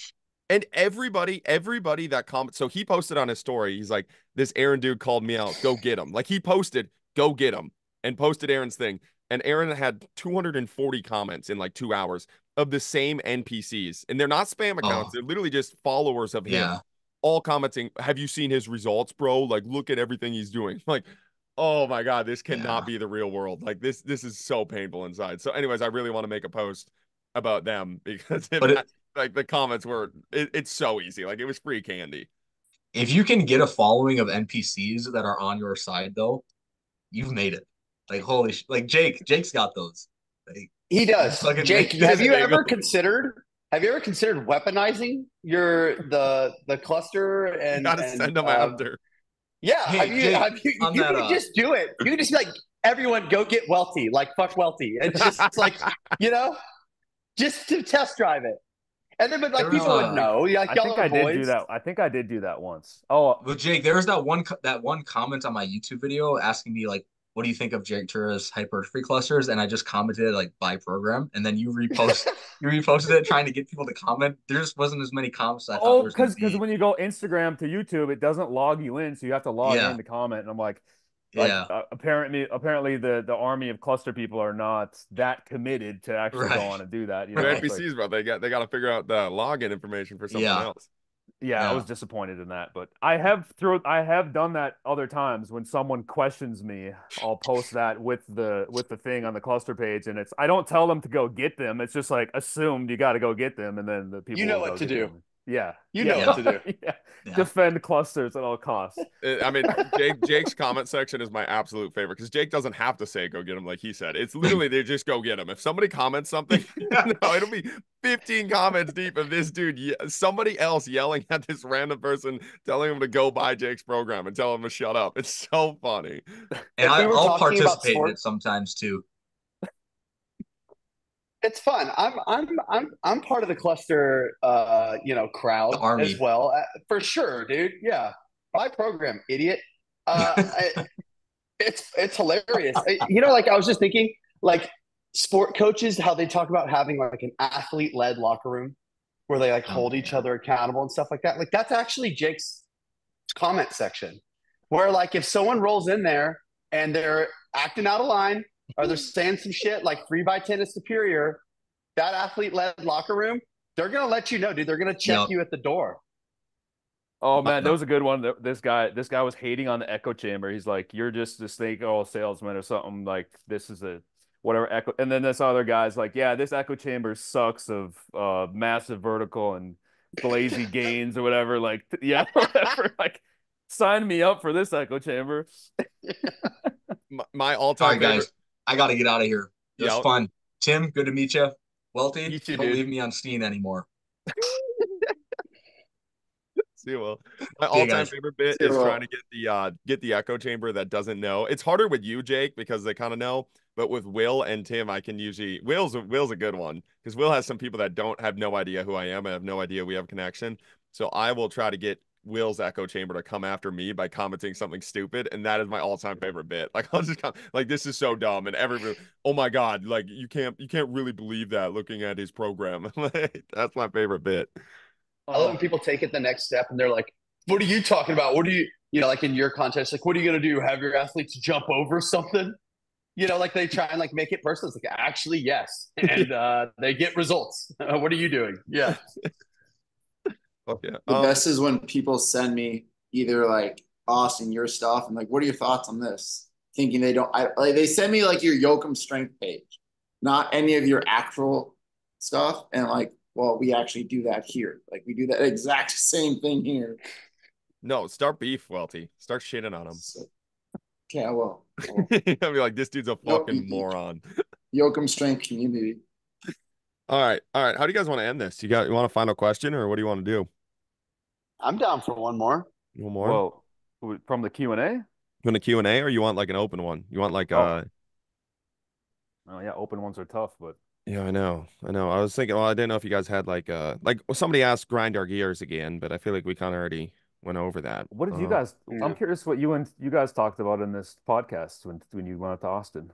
And everybody that comments. So he posted on his story. He's like, this Aaron dude called me out. Go get him. Like he posted, go get him, and posted Aaron's thing. And Aaron had 240 comments in like 2 hours of the same NPCs. And they're not spam accounts. They're literally just followers of him. Yeah. All commenting, have you seen his results, bro? Like, look at everything he's doing. Like, oh my God, this cannot be the real world. Like this is so painful inside. So anyways, I really want to make a post about them because like the comments were it's so easy. Like it was free candy. If you can get a following of NPCs that are on your side, though, you've made it. Like holy, like Jake's got those. Like, He does. Jake, have you ever considered weaponizing the cluster and gotta send them after? Yeah, hey, you can just do it. You can just be like, everyone go get Welty, like fuck Welty. And just like, just to test drive it. And then, but like people would know. Like, I think I did do that. I think I did do that once. Oh, well, Jake, there was that one comment on my YouTube video asking me like, what do you think of Jake Tura's hypertrophy clusters? And I just commented like by program, and then you reposted it trying to get people to comment. There just wasn't as many comments as I thought. Because when you go Instagram to YouTube, it doesn't log you in, so you have to log in to comment. And I'm like, apparently the army of cluster people are not that committed to actually go on and do that. NPCs, bro, they got to figure out the login information for someone else. Yeah, I was disappointed in that, but I have done that other times when someone questions me. I'll post that with the thing on the cluster page, and I don't tell them to go get them. It's just like assumed you got to go get them, and then the people know what to do. Them. Yeah, you know what to do. Defend clusters at all costs. I mean, Jake's comment section is my absolute favorite because Jake doesn't have to say go get them like he said. It's literally they just go get them. If somebody comments something, it'll be 15 comments deep of this dude, somebody else yelling at this random person, telling him to go buy Jake's program and tell him to shut up. It's so funny. And I'll participate in it sometimes too. It's fun. I'm part of the cluster, crowd as well, for sure, dude. Yeah, my program, idiot. It's hilarious. Like I was just thinking, like sport coaches, how they talk about having like an athlete-led locker room where they like hold each other accountable and stuff like that. Like that's actually Jake's comment section, where like if someone rolls in there and they're acting out of line, or they're saying some shit like 3x10 is superior, that athlete-led locker room, they're going to let you know, dude. They're going to check you at the door. Oh, man, that was a good one. This guy was hating on the echo chamber. He's like, you're just a snake oil salesman or something. Like, this is a whatever echo. And then this other guy's like, yeah, this echo chamber sucks of massive vertical and glazy gains or whatever. Like, yeah, whatever. Like, sign me up for this echo chamber. My all-time favorite. Guys, I got to get out of here. It was fun. Tim, good to meet you. Welty, don't leave me on Steen anymore. See you, Will. My all-time favorite bit is trying to get the echo chamber that doesn't know. It's harder with you, Jake, because they kind of know. But with Will and Tim, I can usually Will's a good one because Will has some people that don't have no idea who I am and have no idea we have a connection. So I will try to get Will's echo chamber to come after me by commenting something stupid, and that is my all-time favorite bit. Like I'll just like, this is so dumb, and everybody, oh my god, like you can't really believe that looking at his program. That's my favorite bit. I love when people take it the next step and they're like, what are you talking about? What do you like in your contest, like what are you gonna do? Have your athletes jump over something? Like they try and like make it personal. It's like, actually, yes, and they get results. What are you doing? Yeah. Okay. The best is when people send me either like, Austin, your stuff, and like, what are your thoughts on this? Thinking they send me like your Yoakum strength page, not any of your actual stuff. And like, well, we actually do that here. Like we do that exact same thing here. No, start beef, Welty. Start shitting on him. Okay, I will. I'll be like, this dude's a fucking moron. Yoakum strength community. All right. How do you guys want to end this? You want a final question, or what do you want to do? I'm down for one more. One more? Well, from the Q&A? From the Q&A, or you want like an open one? You want like Oh yeah, open ones are tough, but yeah, I know. I was thinking, well, I didn't know if you guys had like somebody asked grind our gears again, but I feel like we kind of already went over that. What did you guys? I'm curious what you guys talked about in this podcast when you went up to Austin.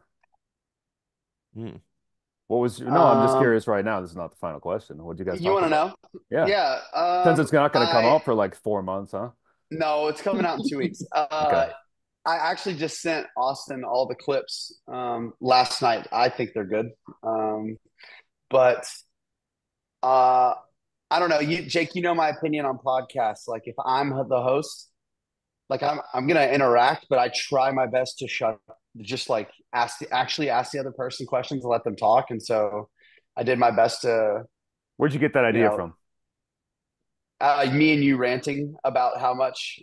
What was I'm just curious right now. This is not the final question. What did you guys? You want to know? Yeah. Yeah. Since it's not going to come out for like 4 months, huh? No, it's coming out in 2 weeks. Okay. I actually just sent Austin all the clips last night. I think they're good. But I don't know. Jake, you know my opinion on podcasts. Like if I'm the host, like I'm gonna interact, but I try my best to just like ask the other person questions and let them talk. And so I did my best to, Where'd you get that you idea know, from? me and you ranting about how much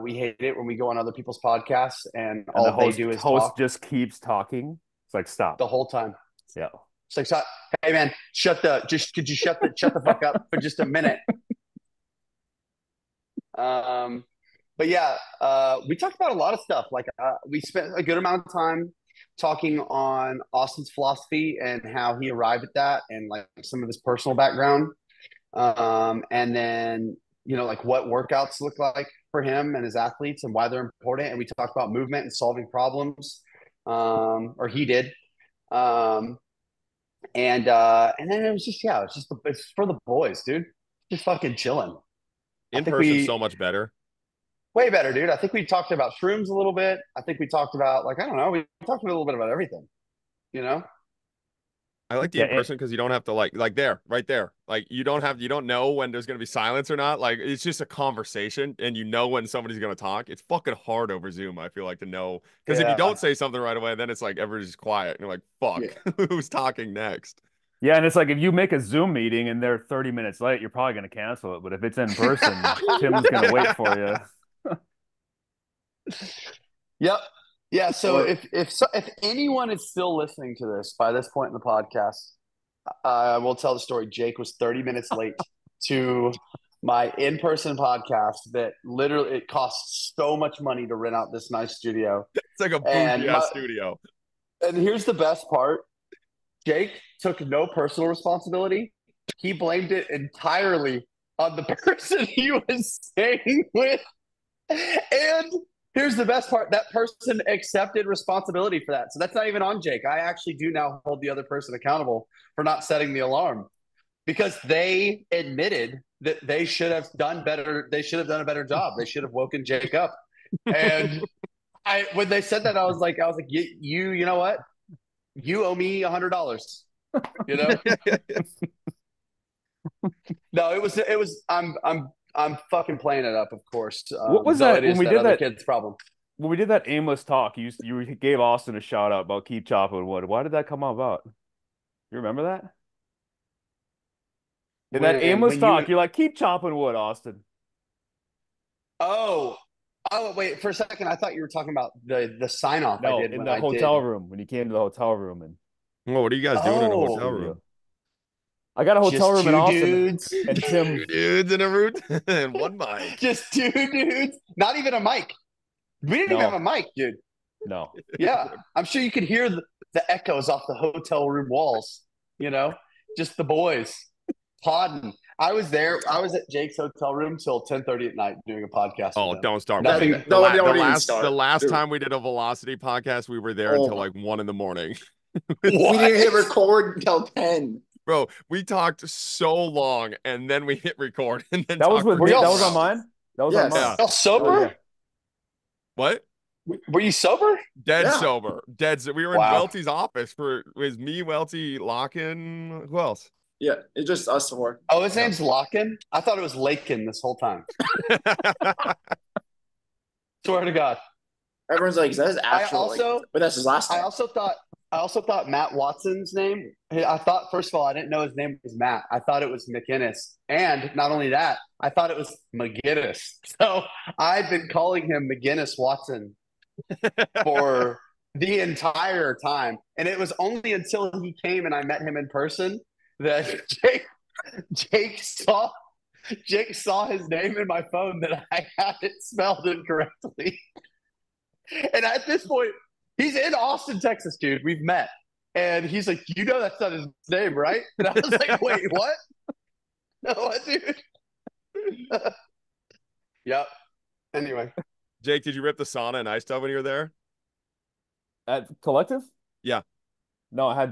we hate it when we go on other people's podcasts and And the all they host do is host talk just keeps talking. It's like, stop. the whole time. Yeah. It's like, "Stop. Hey man, could you shut the fuck up for just a minute?" But yeah, we talked about a lot of stuff. Like we spent a good amount of time talking on Austin's philosophy and how he arrived at that, and like some of his personal background. And then like what workouts look like for him and his athletes and why they're important. And we talked about movement and solving problems, or he did. Um, and then it was just it's for the boys, dude. Just fucking chilling. I In think person, we so much better. way better, dude. I think we talked about shrooms a little bit. I think we talked about like I don't know. We talked a little bit about everything. You know? I like the Yeah. in person because you don't have to like there, right there. Like you don't know when there's gonna be silence or not. Like it's just a conversation, and you know when somebody's gonna talk. It's fucking hard over Zoom. I feel like to know because if you Yeah. don't say something right away, then it's like everybody's just quiet, and you're like, "Fuck, who's talking next?" Yeah, and it's like if you make a Zoom meeting and they're 30 minutes late, you're probably going to cancel it. But if it's in person, Tim's going to wait for you. Yep. Yeah. So Or if anyone is still listening to this by this point in the podcast, I will tell the story. Jake was 30 minutes late to my in-person podcast that literally it costs so much money to rent out this nice studio. It's like a And bougie ass studio. and here's the best part. Jake took no personal responsibility. He blamed it entirely on the person he was staying with. And here's the best part, that person accepted responsibility for that. So that's not even on Jake. I actually do now hold the other person accountable for not setting the alarm because they admitted that they should have done better. They should have done a better job. They should have woken Jake up. And when they said that, I was like, you know what? You owe me $100. You know? No, it was. I'm fucking playing it up, of course. What was though that it when is we that did other that? kid's problem. When we did that aimless talk, you gave Austin a shout out about keep chopping wood. Why did that come about? You remember that? In that aimless When you talk, you're like, keep chopping wood, Austin. oh wait for a second, I thought you were talking about the sign off I No, did in when the I hotel did. room when you came to the hotel room and Well, what are you guys doing in a hotel Oh, room? I got a hotel just room in two Austin dudes, and Two Tim. dudes in a room and one mic. just two dudes. Not even a mic. We didn't even have a No, mic, dude. no. Yeah, I'm sure you could hear the echoes off the hotel room walls. Just the boys podding. I was there. I was at Jake's hotel room till 10:30 at night doing a podcast with Oh, them. don't start with Nothing. me. don't even The start. last Dude. time we did a Velocity podcast, we were there Oh until my- like 1 a.m. We didn't hit record until 10. Bro, we talked so long and then we hit record and then That was talked with for me. y'all That 4 was on hours. mine. That was Yes. on mine. Y'all sober? Oh, yeah. What? Were you sober? Dead Yeah. sober. We were in Wow. Welty's office it was me, Welty, Locken. Who else? Yeah, it's just us four. Oh, his name's Locken. I thought it was Lakin this whole time. Swear to God. Everyone's like, is that his actual? But that's his last I name. also thought Matt Watson's name. I thought first of all, I didn't know his name was Matt. I thought it was McInnes, and not only that, I thought it was McGinnis. So I've been calling him McGinnis Watson for the entire time, and it was only until he came and I met him in person that Jake saw his name in my phone that I had it spelled incorrectly. And at this point, he's in Austin, Texas, dude. We've met. And he's like, that's not his name, right? And I was like, wait, what? What, dude? Yep. Anyway. Jake, did you rip the sauna and ice tub when you were there? At Collective? Yeah. No, I had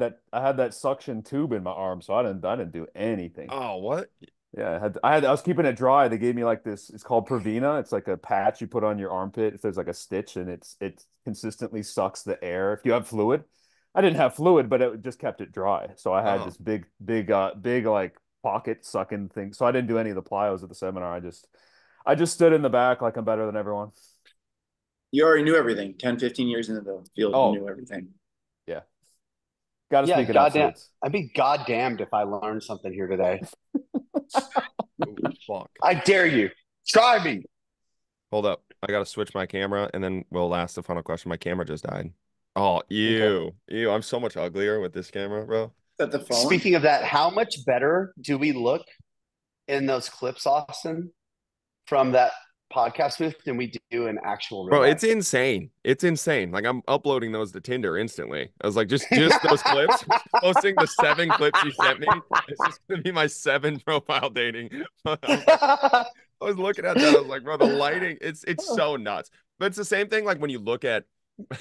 that suction tube in my arm, so I didn't do anything. Oh, what? Yeah, I was keeping it dry. They gave me like this. It's called Prevena. It's like a patch you put on your armpit. If there's like a stitch, and it consistently sucks the air. If you have fluid, I didn't have fluid, but it just kept it dry. So I had this big like pocket sucking thing. So I didn't do any of the plyos at the seminar. I just stood in the back like I'm better than everyone. You already knew everything. 10, 15 years into the field, Oh. you knew everything. Yeah. Got to Yeah, speak in goddamn. absolutes. I'd be goddamned if I learned something here today. Oh, fuck. I dare you. Try me. Hold up. I gotta switch my camera and then we'll ask the final question. My camera just died. Oh, ew. Ew. I'm so much uglier with this camera, bro. At the phone. Speaking of that, how much better do we look in those clips, Austin, from that podcast booth than we do in actual real Bro, life? it's insane. It's insane. Like I'm uploading those to Tinder instantly. I was like, just those clips, posting the 7 clips you sent me. It's just gonna be my 7 profile dating. I was looking at that. I was like, bro, the lighting, it's so nuts. But it's the same thing like when you look at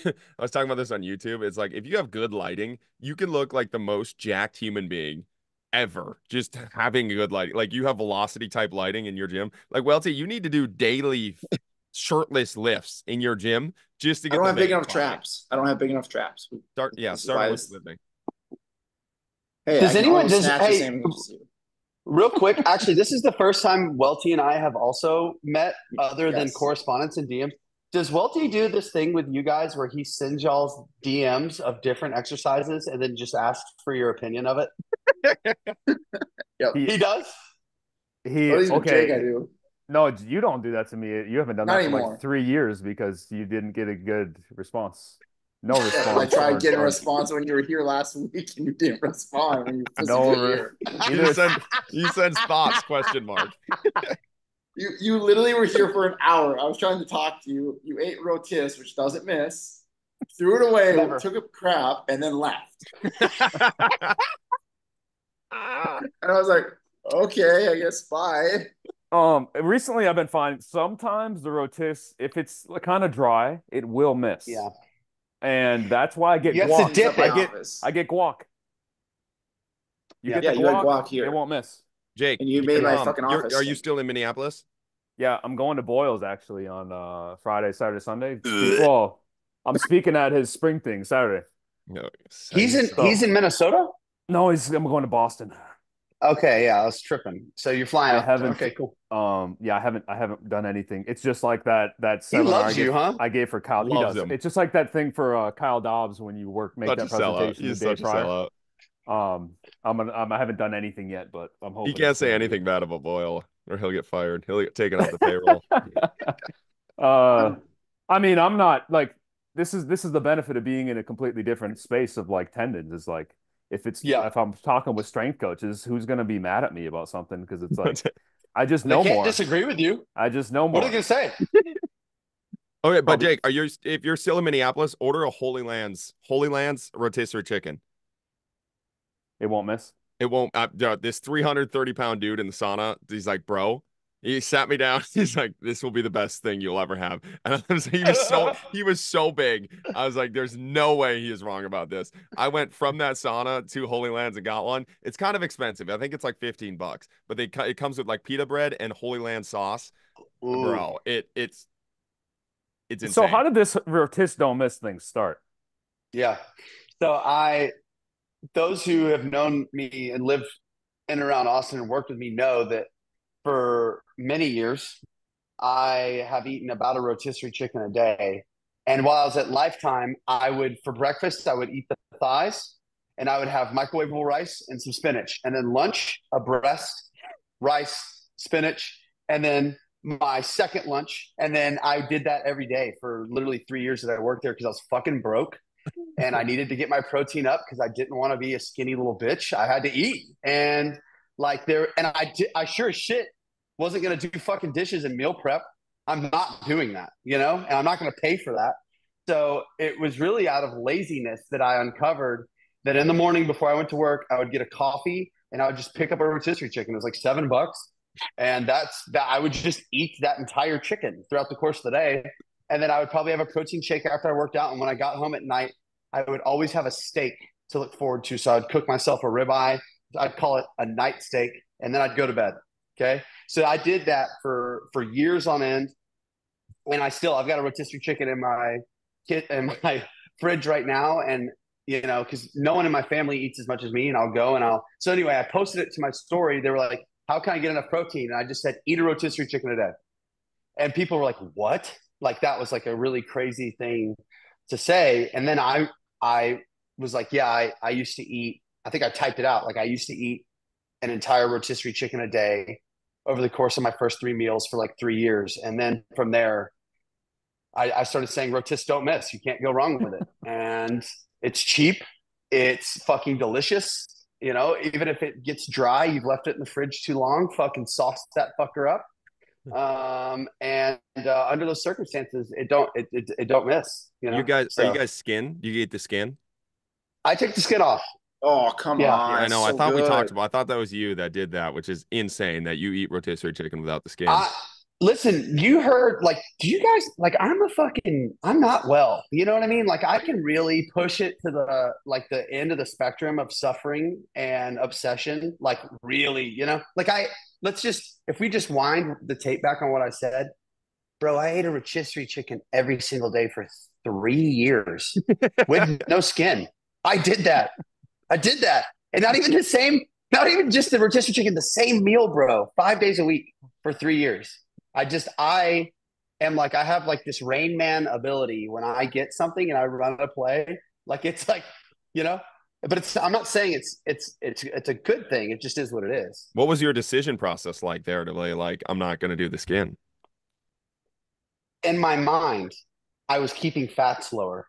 I was talking about this on YouTube. It's like if you have good lighting, you can look like the most jacked human being ever. Just having good lighting. Like you have velocity type lighting in your gym. Like, Welty, you need to do daily shirtless lifts in your gym just to I get don't the have big makeup enough on you. traps. I don't have big enough traps. Start This is start why with lifting. Hey, Does I can anyone- almost does- snatch hey, the same as you. Real quick, actually, this is the first time Welty and I have also met other than Yes. correspondence and DMs. Does Welty do this thing with you guys where he sends y'all's DMs of different exercises and then just asks for your opinion of it? He does? He At least with Jake, I okay. do. No, you don't do that to me. You haven't done Not that for anymore. like 3 years because you didn't get a good response. No Yeah, response. I tried getting a or- response when you were here last week, and you didn't respond when you were No, here. You send thoughts, question mark. You literally were here for an hour. I was trying to talk to you. You ate rotis, which doesn't miss. Threw it away, Never. took a crap, and then left. And I was like, okay, I guess bye. Recently I've been finding sometimes the rotis, if it's kind of dry, it will miss. Yeah. And that's why I get You have guac. to dip At my it. office. I get guac. You Yeah. get the Yeah, you had guac, guac here. it won't miss. Jake, And you made my you're- fucking office Are you stink. still in Minneapolis? Yeah, I'm going to Boyle's actually on Friday, Saturday, Sunday. Well, I'm speaking at his spring thing Saturday. No. He's in Minnesota? No, I'm going to Boston. Okay, yeah, I was tripping. So you're flying I up. haven't- Okay, cool. Yeah, I haven't done anything. It's just like that He seminar loves you, huh? I gave for Kyle. He Loves does. him. It's just like that thing for Kyle Dobbs when you make Such that a sellout. presentation the He's day such a prior. sellout. I haven't done anything yet, but I'm hoping He can't it's say gonna be- anything bad about Boyle or he'll get fired. He'll get taken off the payroll. I mean, I'm not like this is the benefit of being in a completely different space of like tendons is like if I'm talking with strength coaches, who's gonna be mad at me about something? Because it's like I just They know can't more. disagree with you. I just know What more. are they going to say? Okay, but Probably- Jake, if you're still in Minneapolis, order a Holy Lands rotisserie chicken. It won't miss. It won't. This 330-pound dude in the sauna, he's like, bro. He sat me down. He's like, "This will be the best thing you'll ever have." And I was, he was so big. I was like, "There's no way he is wrong about this." I went from that sauna to Holy Lands and got one. It's kind of expensive. I think it's like $15, but it comes with like pita bread and Holy Land sauce, Ooh. bro. It's insane. So how did this rotis don't miss thing start? Yeah. So those who have known me and lived in and around Austin and worked with me know that for many years, I have eaten about a rotisserie chicken a day. And while I was at Lifetime, for breakfast, I would eat the thighs and I would have microwavable rice and some spinach. And then lunch, a breast, rice, spinach, and then my second lunch. And then I did that every day for literally 3 years that I worked there because I was fucking broke. And I needed to get my protein up because I didn't want to be a skinny little bitch. I had to eat. And I sure as shit wasn't going to do fucking dishes and meal prep. I'm not doing that, and I'm not going to pay for that. So it was really out of laziness that I uncovered that in the morning before I went to work, I would get a coffee and I would just pick up a rotisserie chicken. It was like $7. And that's that. I would just eat that entire chicken throughout the course of the day. And then I would probably have a protein shake after I worked out. And when I got home at night, I would always have a steak to look forward to. So I'd cook myself a ribeye. I'd call it a night steak. And then I'd go to bed. Okay. So I did that for years on end. And I've got a rotisserie chicken in my fridge right now. And, because no one in my family eats as much as me, and so anyway, I posted it to my story. They were like, how can I get enough protein? And I just said, eat a rotisserie chicken a day. And people were like, what? Like that was like a really crazy thing to say. And then I was like, yeah, I used to eat, I think I typed it out. Like I used to eat an entire rotisserie chicken a day over the course of my first 3 meals for like 3 years. And then from there, I started saying rotis don't miss. You can't go wrong with it. And it's cheap. It's fucking delicious. You know, even if it gets dry, you've left it in the fridge too long, fucking sauce that fucker up. Under those circumstances, it don't miss. You know, Are you guys skin? You eat the skin? I take the skin off. Oh, come Yeah. on. Yeah, I know. I so thought we good. talked about. I thought that was you that did that, which is insane that you eat rotisserie chicken without the skin. Listen, you heard, like, do you guys, like, I'm not well. You know what I mean? Like, I can really push it to the end of the spectrum of suffering and obsession. Like, really, you know? Like, if we just wind the tape back on what I said, bro, I ate a rotisserie chicken every single day for 3 years with no skin. I did that. And not even just the rotisserie chicken, the same meal, bro, 5 days a week for 3 years. I am like, I have like this Rain Man ability when I get something and I run a play. Like, it's like, you know, but I'm not saying it's a good thing. It just is what it is. What was your decision process like there to be like, I'm not going to do the skin? In my mind, I was keeping fats lower.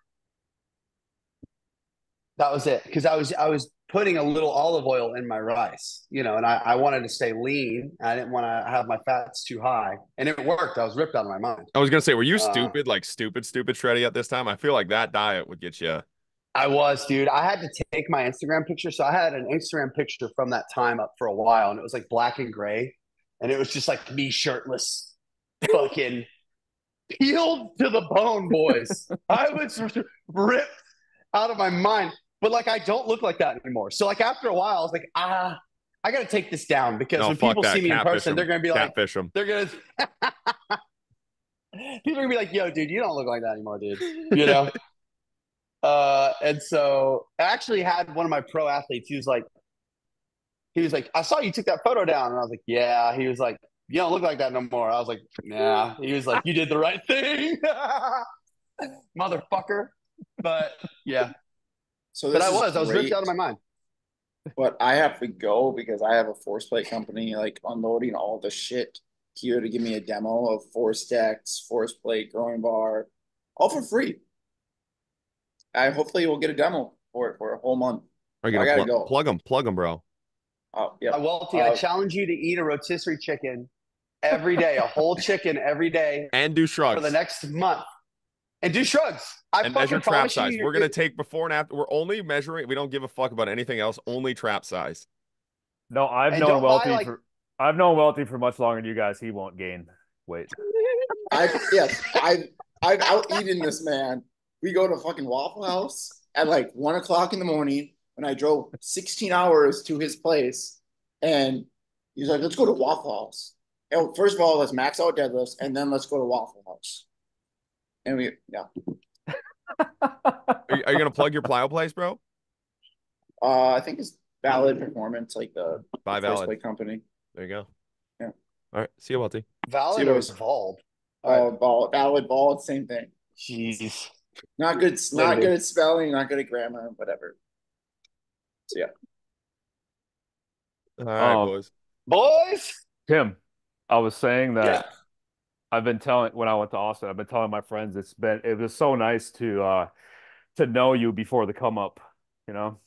That was it. Because I was putting a little olive oil in my rice, you know, and I wanted to stay lean. I didn't want to have my fats too high. And it worked. I was ripped out of my mind. I was going to say, were you stupid shreddy at this time? I feel like that diet would get you. I was, dude. I had to take my Instagram picture. So I had an Instagram picture from that time up for a while, and it was like black and gray. And it was just like me shirtless, fucking peeled to the bone, boys. I was ripped out of my mind. But like, I don't look like that anymore. So like, after a while, I was like, I got to take this down, because when people see me in person, they're going to be like, catfish them. They're going to, people are going to be like, yo, dude, you don't look like that anymore, dude. You know? And so I actually had one of my pro athletes. He was like, I saw you took that photo down. And I was like, yeah. He was like, you don't look like that no more. I was like, nah. He was like, you did the right thing. Motherfucker. But yeah. So but I was ripped out of my mind. But I have to go because I have a force plate company like unloading all the shit here to give me a demo of force decks, force plate, growing bar, all for free. I hopefully will get a demo for it for a whole month. I gotta go. Plug them, bro. Oh yeah. Welty, I challenge you to eat a rotisserie chicken every day, a whole chicken every day, and do shrugs for the next month. And do shrugs. And measure trap size. We're going to take before and after. We're only measuring. We don't give a fuck about anything else. Only trap size. No, I've known Welty for much longer than you guys. He won't gain weight. I've out-eaten this man. We go to fucking Waffle House at like 1 o'clock in the morning when I drove 16 hours to his place. And he's like, let's go to Waffle House. And first of all, let's max out deadlifts, and then let's go to Waffle House. And we, yeah. Are you going to plug your plyo place, bro? I think it's Valid Performance, like the Valid plate company. There you go. Yeah. All right. See you, Welty. Valid or Vald? Valid, Vald, same thing. Jeez. Not good at spelling, not good at grammar, whatever. So yeah. All right, boys. Tim, I was saying that I've been telling, when I went to Austin, I've been telling my friends it was so nice to know you before the come up, you know.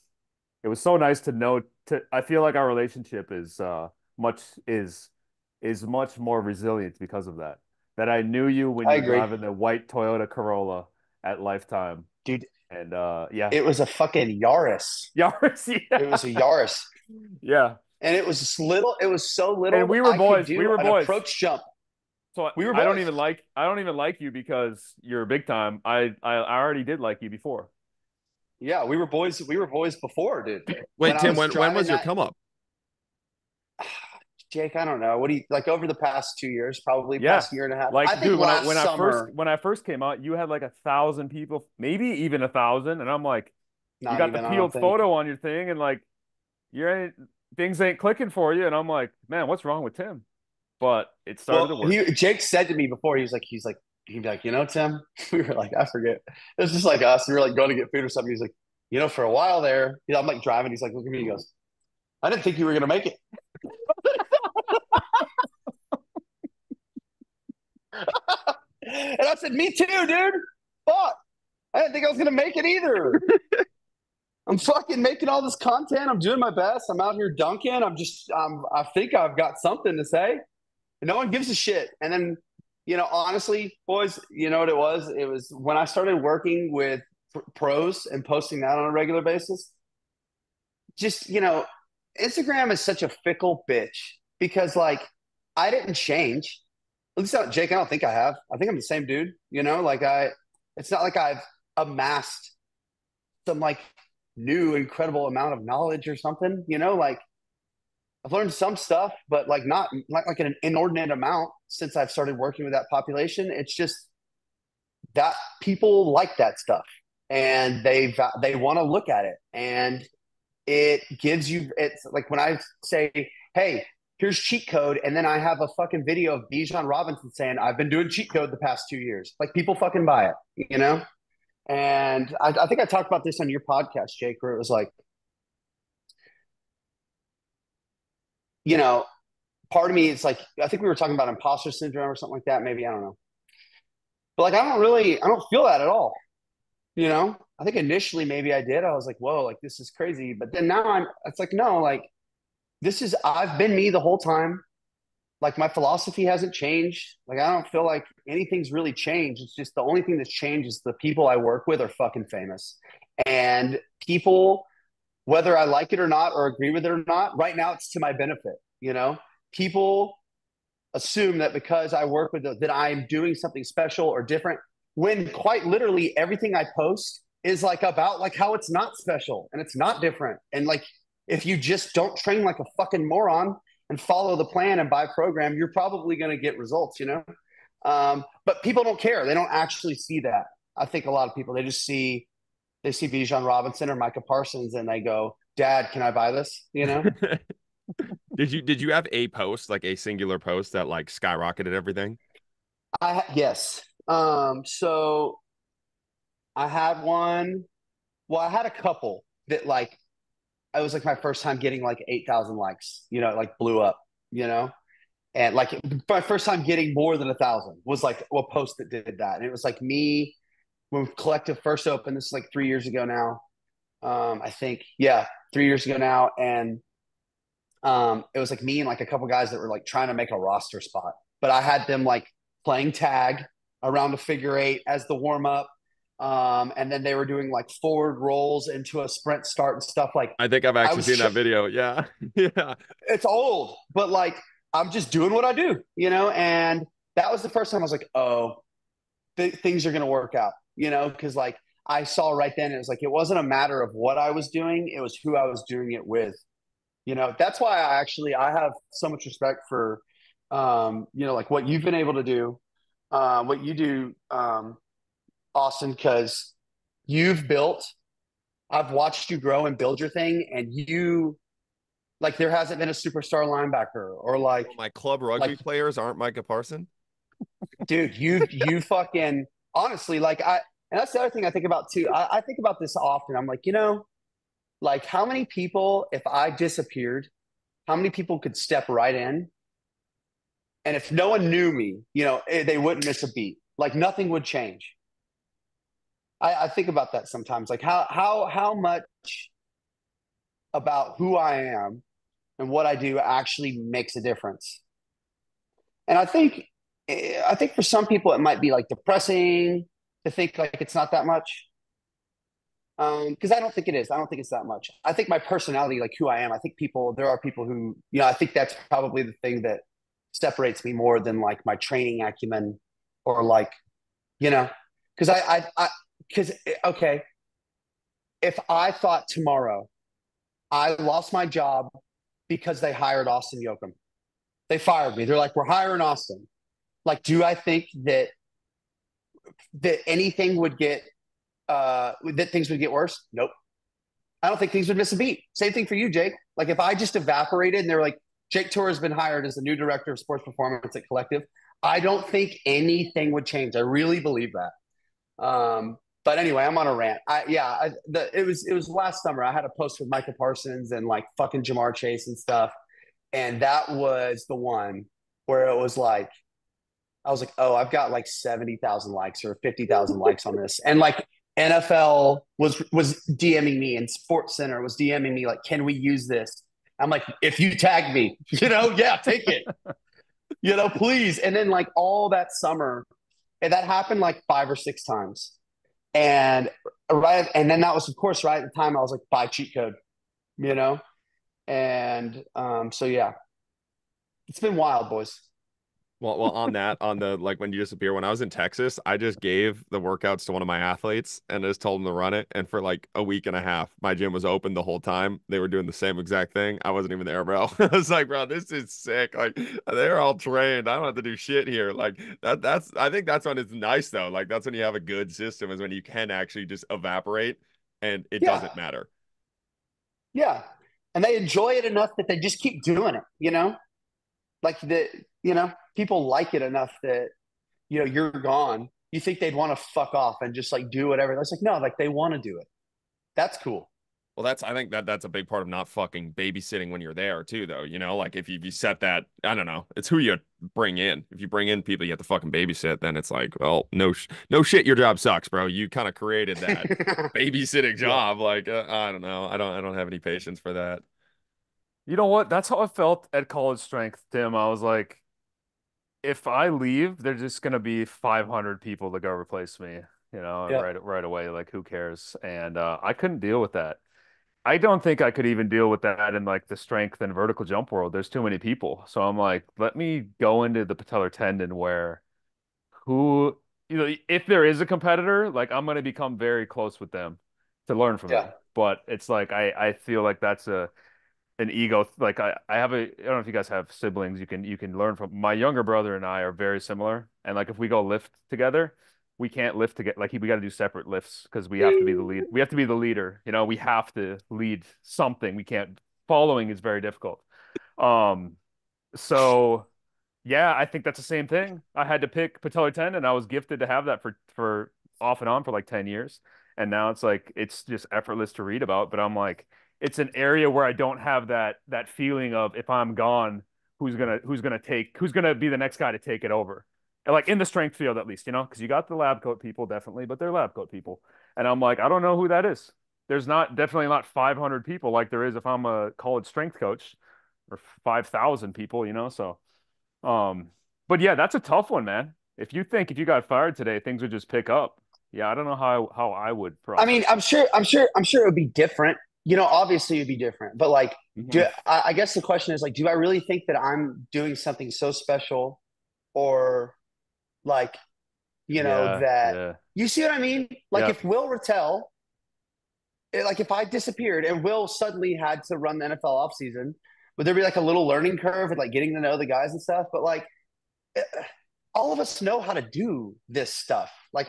It was so nice to know. I feel like our relationship is much more resilient because of that. That I knew you when you were driving the white Toyota Corolla at Lifetime, dude. And yeah, it was a fucking Yaris. Yaris, yeah. It was a Yaris. Yeah. And it was little. It was so little. And we were boys. We were boys. Approach jump. So I don't even like you because you're big time. I already did like you before. Yeah, we were boys. We were boys before, dude. Wait, Tim, when was your come up? Jake, I don't know. What do you like over the past 2 years? Probably past year and a half. Like, I think dude, summer, when I first came out, you had like 1,000 people, maybe even 1,000, and I'm like, you got the peeled photo on your thing, and like, things ain't clicking for you, and I'm like, man, what's wrong with Tim? But it started to work. Jake said to me before, he'd be like, you know, Tim, we were like, I forget. It was just like us. We were like going to get food or something. He's like, for a while there, I'm like driving. He's like, look at me. He goes, I didn't think you were going to make it. And I said, me too, dude. Fuck. I didn't think I was going to make it either. I'm fucking making all this content. I'm doing my best. I'm out here dunking. I think I've got something to say. And no one gives a shit. And then, honestly, boys, you know what it was? It was when I started working with pros and posting that on a regular basis. Just, Instagram is such a fickle bitch because, like, I didn't change. At least, Jake, I don't think I have. I think I'm the same dude, it's not like I've amassed some, like, new incredible amount of knowledge or something, like, I've learned some stuff, but like not like an inordinate amount since I've started working with that population. It's just that people like that stuff and they want to look at it, and it gives you. It's like when I say, "Hey, here's cheat code," and then I have a fucking video of Bijan Robinson saying, "I've been doing cheat code the past 2 years." Like people fucking buy it, And I think I talked about this on your podcast, Jake, where it was like, part of me is like, I think we were talking about imposter syndrome or something like that. Maybe, I don't know. But like, I don't feel that at all. I think initially maybe I did. I was like, whoa, like this is crazy. But then now it's like, no, like I've been me the whole time. Like my philosophy hasn't changed. Like, I don't feel like anything's really changed. It's just the only thing that's changed is the people I work with are fucking famous. And people, whether I like it or not, or agree with it or not, right now it's to my benefit. People assume that because I work with them, that I'm doing something special or different, when quite literally everything I post is like about like how it's not special and it's not different. And like, if you just don't train like a fucking moron and follow the plan and buy program, you're probably going to get results, but people don't care. They don't actually see that. I think a lot of people, they see Bijan Robinson or Micah Parsons and they go, Dad, can I buy this? Did you have a post, like a singular post that like skyrocketed everything? Yes. So I had one. Well, I had a couple that like, it was like my first time getting like 8,000 likes, it like blew up, and like my first time getting more than 1,000 was like a post that did that. And it was like me when Collective first opened, this is like 3 years ago now. I think, yeah, 3 years ago now. And it was like me and like a couple guys that were like trying to make a roster spot, but I had them like playing tag around a figure eight as the warm up. And then they were doing like forward rolls into a sprint start and stuff. Like, I think I've actually seen that video. Yeah. Yeah. It's old, but like, I'm just doing what I do, and that was the first time I was like, oh, things are going to work out, cause like I saw right then, it was like, it wasn't a matter of what I was doing. It was who I was doing it with, that's why I have so much respect for, like what you've been able to do, what you do, Austin, because I've watched you grow and build your thing, and like there hasn't been a superstar linebacker or like my club rugby players aren't Micah Parsons. Dude, you fucking honestly, like and that's the other thing I think about too. I think about this often. I'm like, like how many people, if I disappeared, how many people could step right in? And if no one knew me, they wouldn't miss a beat. Like nothing would change. I think about that sometimes. Like how much about who I am and what I do actually makes a difference. And I think for some people it might be like depressing to think like it's not that much. Because I don't think it is. I don't think it's that much. I think my personality, like who I am, I think there are people who, I think that's probably the thing that separates me more than like my training acumen or like, because okay, if I thought tomorrow I lost my job because they hired Austin Yoakum, they fired me. They're like, we're hiring Austin. Like, do I think that anything would get, that things would get worse? Nope. I don't think things would miss a beat. Same thing for you, Jake. Like if I just evaporated and they're like, Jake Tour has been hired as the new director of sports performance at Collective, I don't think anything would change. I really believe that. But anyway, I'm on a rant. It was last summer. I had a post with Micah Parsons and like fucking Jamar Chase and stuff, and that was the one where it was like I was like, oh, I've got like 70,000 likes or 50,000 likes on this, and like NFL was DMing me and Sports Center was DMing me like, can we use this? I'm like, if you tag me, yeah, take it, please. And then like all that summer, and that happened like 5 or 6 times. And then that was, of course, right at the time I was like, buy cheat code, you know? And so yeah, it's been wild, boys. Well, on the like when you disappear, when I was in Texas, I just gave the workouts to one of my athletes and just told him to run it. And for like a week and a half, my gym was open the whole time. They were doing the same exact thing. I wasn't even there, bro. I was like, bro, this is sick. Like they're all trained. I don't have to do shit here. Like I think that's when it's nice though. Like that's when you have a good system is when you can actually just evaporate and it Yeah. doesn't matter. Yeah. And they enjoy it enough that they just keep doing it. Like people like it enough that, you're gone. You think they'd want to fuck off and just like do whatever. That's like, no, like they want to do it. That's cool. Well, I think that's a big part of not fucking babysitting when you're there too, though. Like if you set that, I don't know, it's who you bring in. If you bring in people you have to fucking babysit, then it's like, well, no shit, your job sucks, bro. You kind of created that babysitting job. Like, I don't know, I don't have any patience for that. You know what? That's how I felt at College Strength, Tim. I was like, if I leave, there's just gonna be 500 people to go replace me, Yeah. right away. Like, who cares? And I couldn't deal with that. I don't think I could even deal with that in like the strength and vertical jump world. There's too many people. So I'm like, let me go into the patellar tendon where who, if there is a competitor, like I'm gonna become very close with them to learn from them. Yeah. But it's like I feel like that's an ego. Like I have I don't know if you guys have siblings. You can learn from. My younger brother and I are very similar. And like if we go lift together, we can't lift together. Like we got to do separate lifts because we have to be the lead. We have to be the leader. We have to lead something. We can't. Following is very difficult. Um, so yeah, I think that's the same thing. I had to pick patellar tendon. I was gifted to have that for off and on for like 10 years. And now it's like it's just effortless to read about. But I'm like, it's an area where I don't have that feeling of if I'm gone, who's gonna be the next guy to take it over. And like in the strength field at least, because you got the lab coat people definitely, but they're lab coat people. And I'm like, I don't know who that is. There's definitely not 500 people like there is if I'm a college strength coach or 5,000 people. So um, but yeah, that's a tough one, man. If you got fired today, things would just pick up. Yeah, I don't know how I would I mean, process I'm it. sure, I'm sure, I'm sure it would be different. Obviously it'd be different, but like, Mhm. I guess the question is like, do I really think that I'm doing something so special, or like, Yeah, that yeah, you see what I mean? Like, yeah. if Will Rattel, like, if I disappeared and Will suddenly had to run the NFL offseason, would there be like a little learning curve with like getting to know the guys and stuff? But like, eh, all of us know how to do this stuff. Like,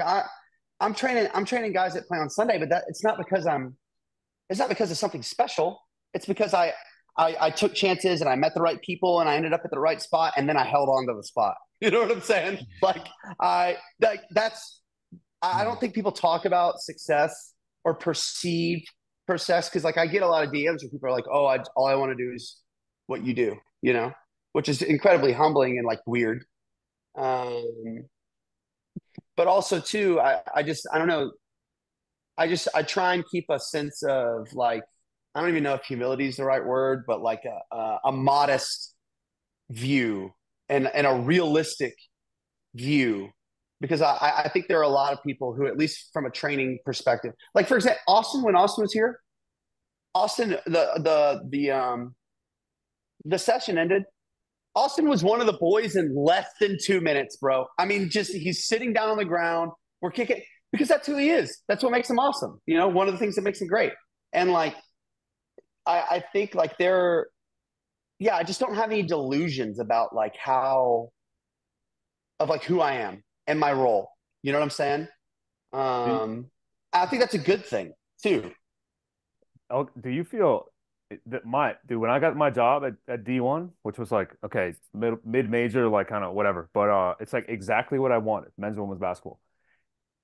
I'm training guys that play on Sunday, but that it's not because of something special. It's because I took chances and I met the right people and I ended up at the right spot and then I held on to the spot. You know what I'm saying? Like I don't think people talk about success or perceived success because like I get a lot of DMs where people are like, "Oh, all I want to do is what you do," which is incredibly humbling and like weird. Um, but also too, I don't know. I try and keep a sense of like I don't even know if humility is the right word, but like a modest view and a realistic view because I think there are a lot of people who, at least from a training perspective, like for example, Austin, when Austin was here, Austin, the session ended. Austin was one of the boys in less than 2 minutes, bro. I mean, just he's sitting down on the ground. We're kicking because that's who he is. That's what makes him awesome. One of the things that makes him great. And like, I think like yeah, I just don't have any delusions about like of like who I am and my role. You know what I'm saying? Do, I think that's a good thing too. do you feel that when I got my job at D1, which was like, okay, mid major, like kind of whatever, but it's like exactly what I wanted, men's and women's basketball.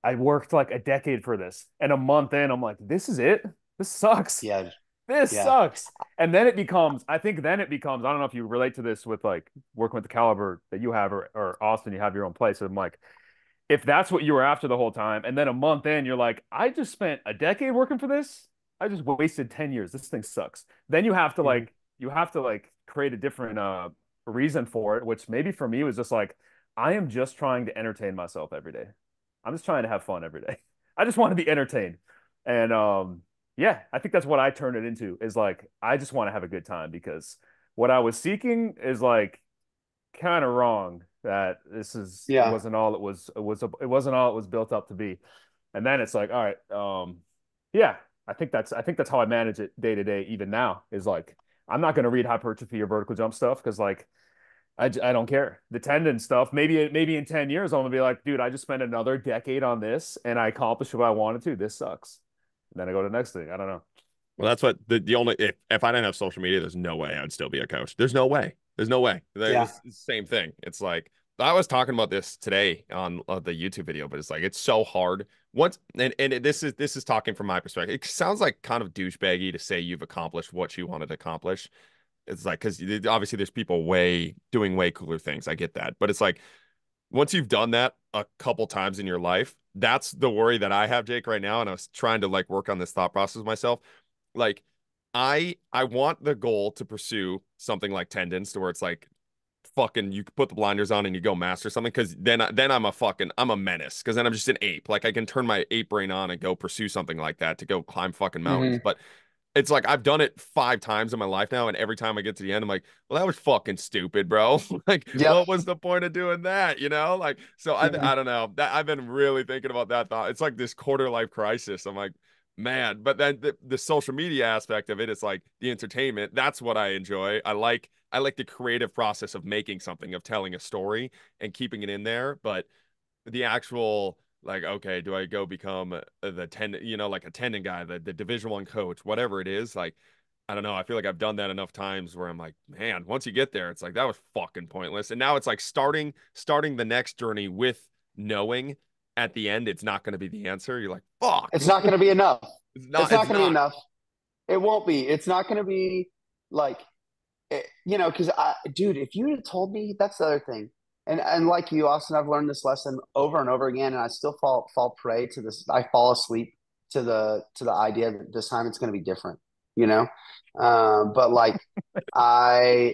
I worked like a decade for this, and a month in, I'm like, this is it. This sucks. Yeah. This Yeah. sucks. And then it becomes, I think then it becomes, I don't know if you relate to this with like working with the caliber that you have, or Austin, you have your own place. I'm like, if that's what you were after the whole time, and then a month in, you're like, I just spent a decade working for this. I just wasted 10 years. This thing sucks. Then Mhm. you have to like create a different reason for it, which maybe for me was just like, I am just trying to entertain myself every day. I'm just trying to have fun every day. I just want to be entertained. And yeah, I think that's what I turned it into, is like I just want to have a good time, because what I was seeking is like kind of wrong, that it Yeah. wasn't all it wasn't all it was built up to be. And then it's like, all right, yeah, I think that's how I manage it day to day even now, is like I'm not going to read hypertrophy or vertical jump stuff, because like I don't care. The tendon stuff, maybe in 10 years I'm gonna be like, dude, I just spent another decade on this and I accomplished what I wanted to. This sucks. And then I go to the next thing. I don't know. Well, that's what the only if I didn't have social media, there's no way I'd still be a coach. There's no way. There's no way. Yeah. It's the same thing. It's like I was talking about this today on the YouTube video, but it's like it's so hard. Once and this is talking from my perspective. It sounds like kind of douchebaggy to say you've accomplished what you wanted to accomplish. It's like, because obviously there's people doing way cooler things. I get that, but it's like once you've done that a couple times in your life, that's the worry that I have, Jake, right now. And I was trying to like work on this thought process myself. Like, I want the goal to pursue something like tendons, to where it's like fucking you put the blinders on and you go master something, because then I'm a menace, because then I'm just an ape. Like I can turn my ape brain on and go pursue something like that, to go climb fucking mountains. Hmm. But it's like I've done it 5 times in my life now, and every time I get to the end, I'm like, well, that was fucking stupid, bro. Like, Yep. what was the point of doing that? Like, so I Mhm. don't know. That I've been really thinking about that thought. It's like this quarter life crisis. I'm like, man, but then the social media aspect of it is like the entertainment. That's what I enjoy. I like the creative process of making something, of telling a story and keeping it in there, but the actual, like, okay, do I go become the tendon, like a tendon guy, the Division 1 coach, whatever it is, like, I don't know. I feel like I've done that enough times where I'm like, man, once you get there, it's like that was fucking pointless. And now it's like starting the next journey with knowing at the end it's not going to be the answer. You're like, fuck. It's not going to be enough. It's It's not. not It's going to be not. enough. It won't be. It's not going to be like, because dude, if you had told me, that's the other thing. And like you, Austin, I've learned this lesson over and over again, and I still fall prey to this. I fall asleep to the idea that this time it's going to be different, you know. But like, I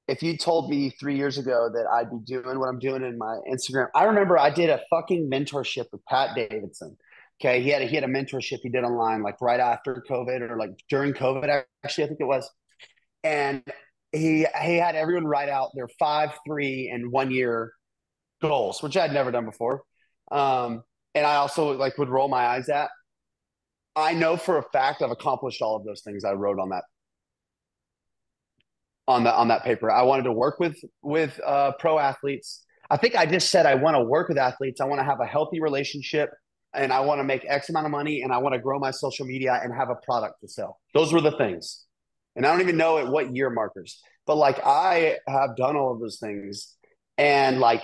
if you told me 3 years ago that I'd be doing what I'm doing in my Instagram, I remember I did a fucking mentorship with Pat Davidson. Okay, he had a mentorship he did online, like right after COVID, or like during COVID. Actually, I think it was, and he had everyone write out their 5, 3, and 1 year goals, which I'd never done before. And I also like would roll my eyes at. I know for a fact I've accomplished all of those things I wrote on that paper. I wanted to work with pro athletes. I think I just said I want to work with athletes. I want to have a healthy relationship, and I want to make X amount of money, and I want to grow my social media and have a product to sell. Those were the things. And I don't even know at what year markers, but like I have done all of those things, and like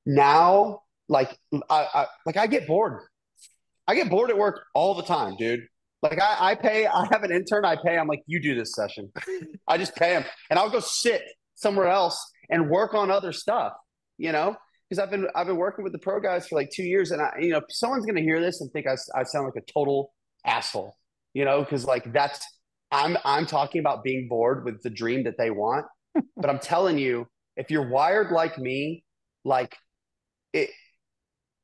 now, like I get bored. I get bored at work all the time, dude. Like I have an intern I pay. I'm like, you do this session. I just pay him, and I'll go sit somewhere else and work on other stuff. You know, because I've been working with the pro guys for like 2 years, and someone's gonna hear this and think I sound like a total asshole. You know, because like I'm talking about being bored with the dream that they want, but I'm telling you, if you're wired like me, like it,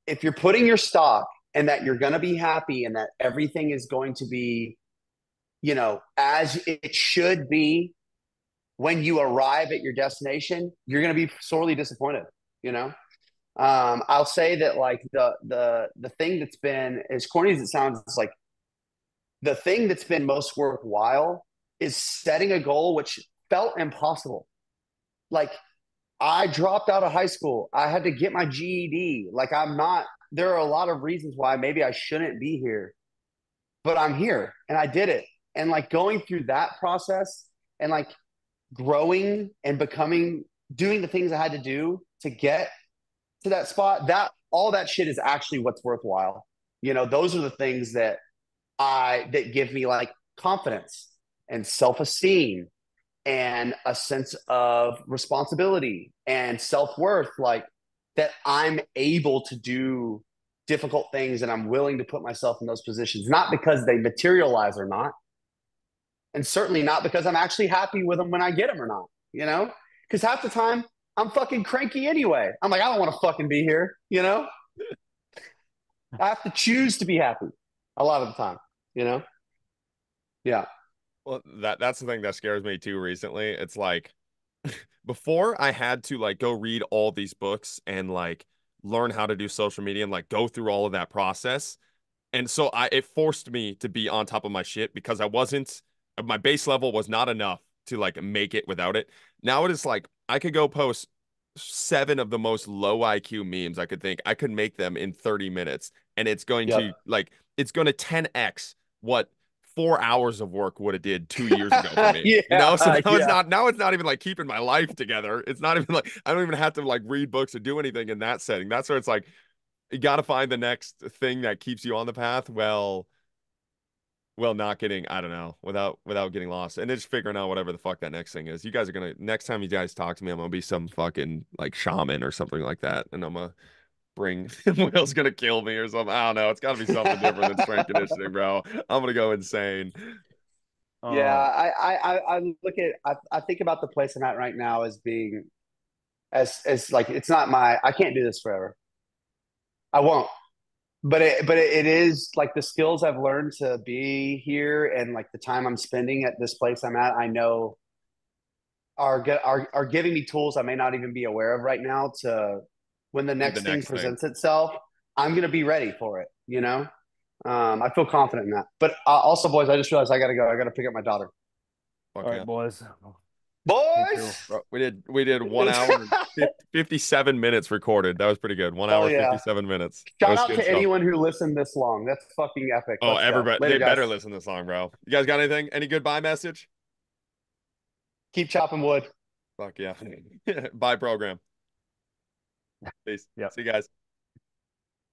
if you're putting your stock and that you're gonna be happy and that everything is going to be, as it should be when you arrive at your destination, you're going to be sorely disappointed. You know, I'll say that like the thing that's been as corny as it sounds, it's like the thing that's been most worthwhile is setting a goal which felt impossible. Like I dropped out of high school. I had to get my GED. Like I'm not. There are a lot of reasons why maybe I shouldn't be here, but I'm here and I did it. And like going through that process and like growing and becoming, doing the things I had to do to get to that spot, that all that shit is actually what's worthwhile. Those are the things that give me like confidence and self-esteem and a sense of responsibility and self-worth, like that I'm able to do difficult things and I'm willing to put myself in those positions, not because they materialize or not, and certainly not because I'm actually happy with them when I get them or not, because half the time I'm fucking cranky anyway. I'm like, I don't want to fucking be here, I have to choose to be happy a lot of the time, yeah. Well, that's the thing that scares me too recently. It's like before I had to like go read all these books and like learn how to do social media and like go through all of that process. And so it forced me to be on top of my shit because my base level was not enough to like make it without it. Now it is like I could go post 7 of the most low IQ memes I could think. I could make them in 30 minutes and it's going Yep. to like it's going to 10x what 4 hours of work would have did 2 years ago for me. Yeah, So yeah. now it's not even like keeping my life together. It's not even like I don't even have to like read books or do anything in that setting. That's where it's like you got to find the next thing that keeps you on the path. Well, not getting, I don't know, without getting lost and just figuring out whatever the fuck that next thing is. You guys are next time you guys talk to me, I'm gonna be some fucking like shaman or something like that, and I'm gonna bring Will's gonna kill me or something. I don't know. It's got to be something different than strength conditioning, bro. I'm gonna go insane. Yeah, I look at I think about the place I'm at right now as being as like it's not I can't do this forever. I won't. But it is like the skills I've learned to be here and like the time I'm spending at this place I'm at, I know are giving me tools I may not even be aware of right now to when the Do the next thing next thing. presents itself, I'm going to be ready for it, I feel confident in that. But also, boys, I just realized I got to go. I got to pick up my daughter. Fuck All yeah. right, boys. Boys! Bro, we did 1 hour and 57 minutes recorded. That was pretty good. 1 hour, yeah. 57 minutes. That Shout was out good to stuff. anyone who listened this long. That's fucking epic. Oh, Let's go. everybody, Later, they better guys. listen to this song, bro. You guys got anything? Any goodbye message? Keep chopping wood. Fuck yeah. Bye program. Peace. Yep. See you guys.